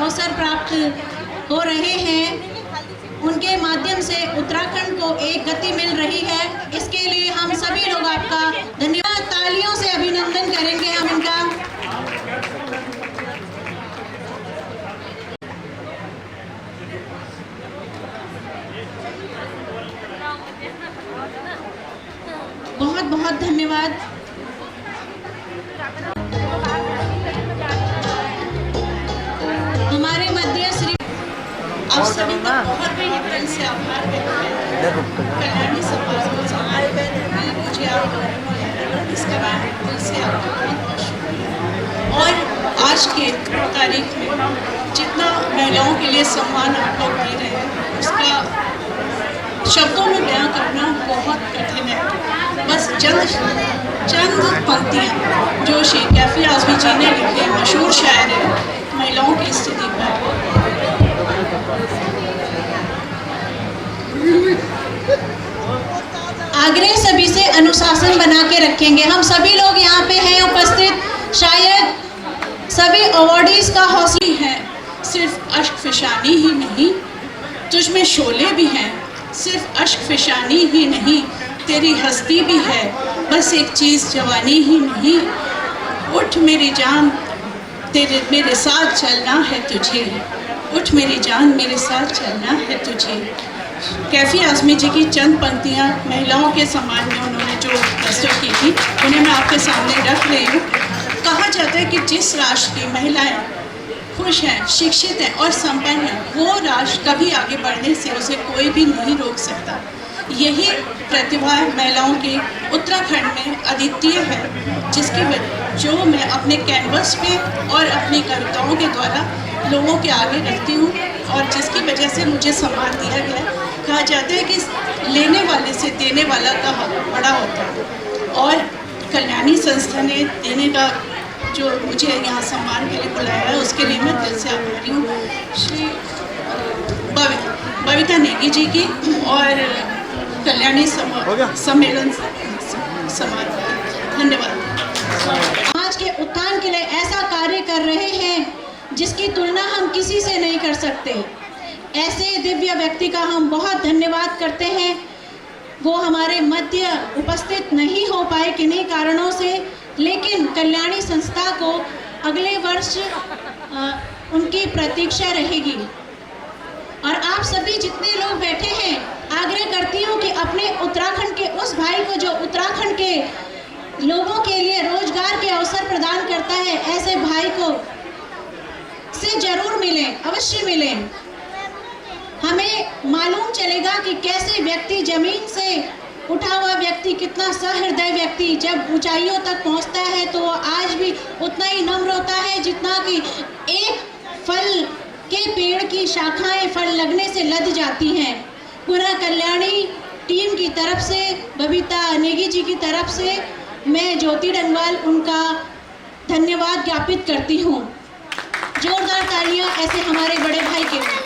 अवसर प्राप्त हो रहे हैं, उनके माध्यम से उत्तराखंड को एक गति मिल रही है। इसके लिए हम सभी लोग आपका धन्यवाद, तालियों से अभिनंदन करेंगे हम इनका। बहुत बहुत धन्यवाद। हमारे मध्य श्री आप सभी का बहुत ही दिल से आभार व्यक्त कल्याणी समाज आए बहन मुझे इसके बाद दिल से और आज के तारीख में जितना महिलाओं के लिए सम्मान आप लोग दे रहे हैं उसका शब्दों में बयां करना बहुत कठिन है। बस चंद पंक्तियाँ जो शेख कैफी आज़मी जी ने लिखे, मशहूर शायर है महिलाओं की स्थिति पर। आग्रह सभी से अनुशासन बना के रखेंगे। हम सभी लोग यहाँ पे हैं उपस्थित, शायद सभी अवॉर्डीज का हौसला है। सिर्फ अश्क फिशानी ही नहीं, तुझमें शोले भी हैं। सिर्फ अश्क फिशानी ही नहीं, तेरी हस्ती भी है। बस एक चीज़ जवानी ही नहीं, उठ मेरी जान तेरे मेरे साथ चलना है तुझे। उठ मेरी जान मेरे साथ चलना है तुझे। कैफी आज़मी जी की चंद पंक्तियाँ महिलाओं के सम्मान में उन्होंने जो प्रस्तुत की थी, उन्हें मैं आपके सामने रख रही हूँ। कहा जाता है कि जिस राष्ट्र की महिलाएं खुश हैं, शिक्षित हैं और संपन्न हैं, वो राष्ट्र कभी आगे बढ़ने से उसे कोई भी नहीं रोक सकता। यही प्रतिभा महिलाओं के उत्तराखंड में अद्वितीय है, जिसकी जो मैं अपने कैनवस पे और अपनी कविताओं के द्वारा लोगों के आगे रखती हूँ और जिसकी वजह से मुझे सम्मान दिया गया। कहा जाता है कि लेने वाले से देने वाला का हक बड़ा होता है और कल्याणी संस्था ने देने का जो मुझे यहाँ सम्मान के लिए बुलाया है उसके लिए मैं दिल से आभारी हूँ। श्री बबीता नेगी जी की और कल्याणी सम्मेलन समारोह, धन्यवाद। आज के उत्थान के लिए ऐसा कार्य कर रहे हैं जिसकी तुलना हम किसी से नहीं कर सकते। ऐसे दिव्य व्यक्ति का हम बहुत धन्यवाद करते हैं। वो हमारे मध्य उपस्थित नहीं हो पाए किन्हीं कारणों से, लेकिन कल्याणी संस्था को अगले वर्ष उनकी प्रतीक्षा रहेगी। और आप सभी जितने लोग बैठे हैं, आग्रह करती हूँ कि अपने उत्तराखंड के उस भाई को जो उत्तराखंड के लोगों के लिए रोजगार के अवसर प्रदान करता है, ऐसे भाई को से जरूर मिलें, अवश्य मिलें। हमें मालूम चलेगा कि कैसे व्यक्ति, जमीन से उठा हुआ व्यक्ति, कितना सहृदय व्यक्ति जब ऊंचाइयों तक पहुंचता है तो वो आज भी उतना ही नम्र होता है जितना कि एक फल के पेड़ की शाखाएं फल लगने से लद जाती हैं। पुनः कल्याणी टीम की तरफ से, बबीता नेगी जी की तरफ से मैं ज्योति डंगवाल उनका धन्यवाद ज्ञापित करती हूँ। जोरदार तालियां ऐसे हमारे बड़े भाई के लिए।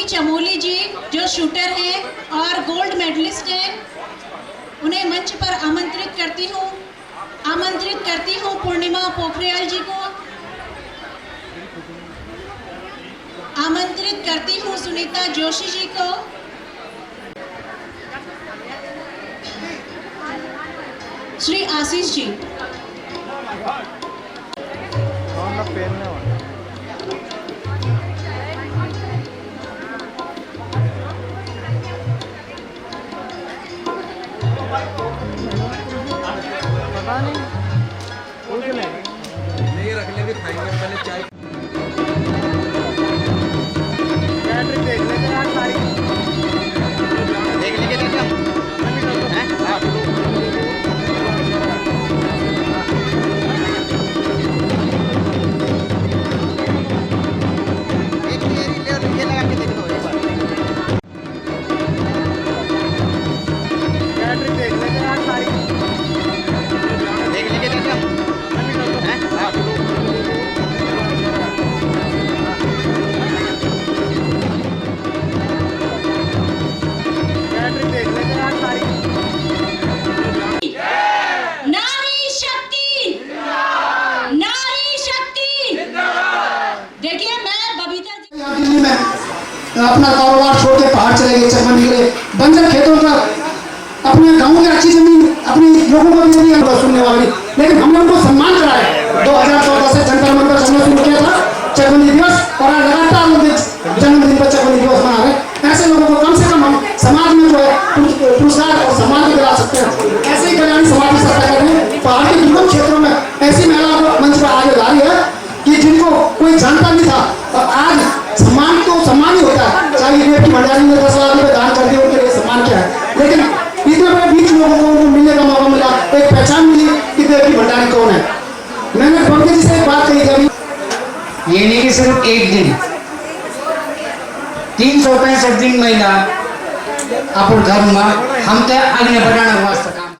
चमोली जी जो शूटर हैं और गोल्ड मेडलिस्ट हैं, उन्हें मंच पर आमंत्रित करती हूँ पूर्णिमा पोखरियाल जी को, आमंत्रित करती हूँ सुनीता जोशी जी को, श्री आशीष जी। नहीं रख ले, फिर खाएंगे पहले चाय। देख लेंगे यार सारी, देख लेंगे चाचा, एक ये लगा के देख लो एक बार। देख लेंगे यार सारी, देख लेंगे चाचा, नारी शक्ति, नारी शक्ति। देखिए मैं बबीता दिल्ली में अपना कारोबार छोड़ के पहाड़ चले गए, चरमन निकले, बंजर खेतों का अपने गाँव की अच्छी जमीन अपनी लोगों को दे दी सुनने वाली, लेकिन हमने उनको सम्मान कराया। 2014 से जंतर मंतर हमने शुरू किया था चरमन दिवस, और आज लगातार लोग जन्मदिन पर चरमन दिवस मना रहे। ऐसे लोगों को कम से कम हम समाज में जो है पुरस्कार और सम्मान दिला सकते हैं। ऐसे ही कल्याणी समाज की सरकार कर रही है। पहाड़ के दुर्गम क्षेत्रों में ऐसी महिलाओं को मंच पर आगे ला रही है कि जिनको कोई जानता नहीं था, और आज सम्मान तो सम्मान ही होता है। चाहे बेटी भंडारी ने 10 लाख रुपए दान कर दिए, उनके लिए सम्मान क्या है, लेकिन इतने बड़े बीच लोगों को उनको मिलने का मौका मिला, एक पहचान मिली कि बेटी भंडारी कौन है। मैंने पंकज जी से एक बात कही थी अभी, ये नहीं कि सिर्फ एक दिन, 365 दिन महिला अपन धर्म में हम तो आगे बढ़ाने वास्ते काम।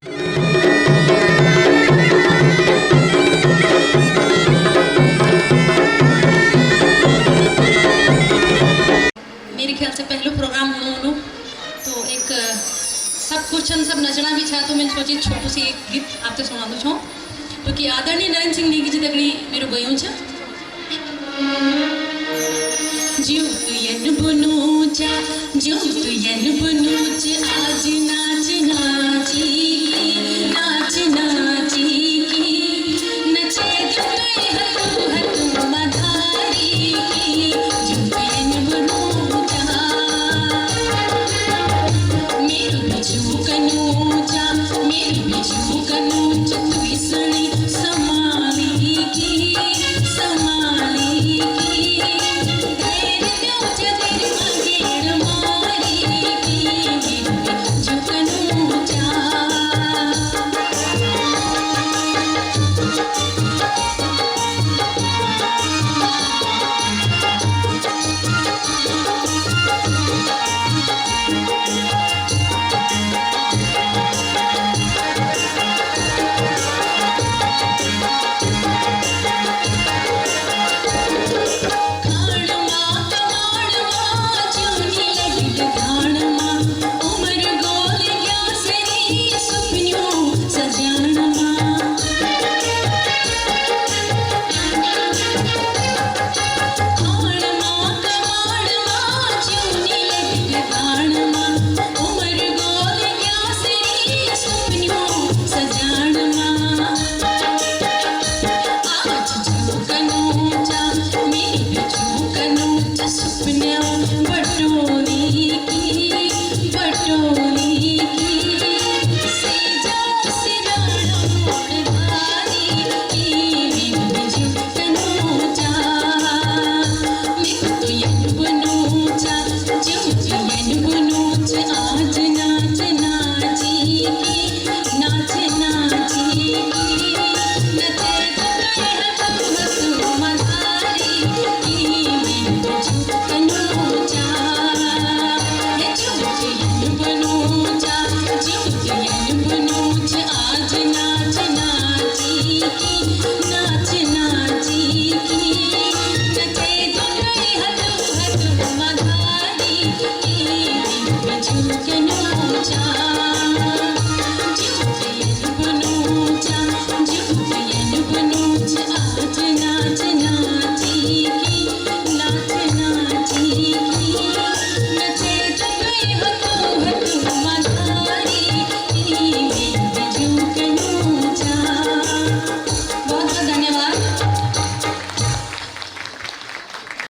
मेरे ख्याल से पहले प्रोग्राम होनो तो एक सब कुछ सब नचना भी छा, तो मैंने सोची छोटू सी एक गीत आपसे सुना दो छो, तो कि आदरणीय नरेंद्र सिंह नेगी जी तकड़ी मेरो गयो छ। जो तुयन बनूचा, जो तुयन बनूच, आज नाच नाची, नाच नाची, नचे दुई हतु हतु मधारी, जो तुयन बनूचा, मेरू बिजू कनूचा, मेरू बिजू कनूच, तुई सनी समाली की, समाली की, धैर्य क्यों जगर मगेर मारी की, मेरू बिजू कनूच। बटोरी की बटोरी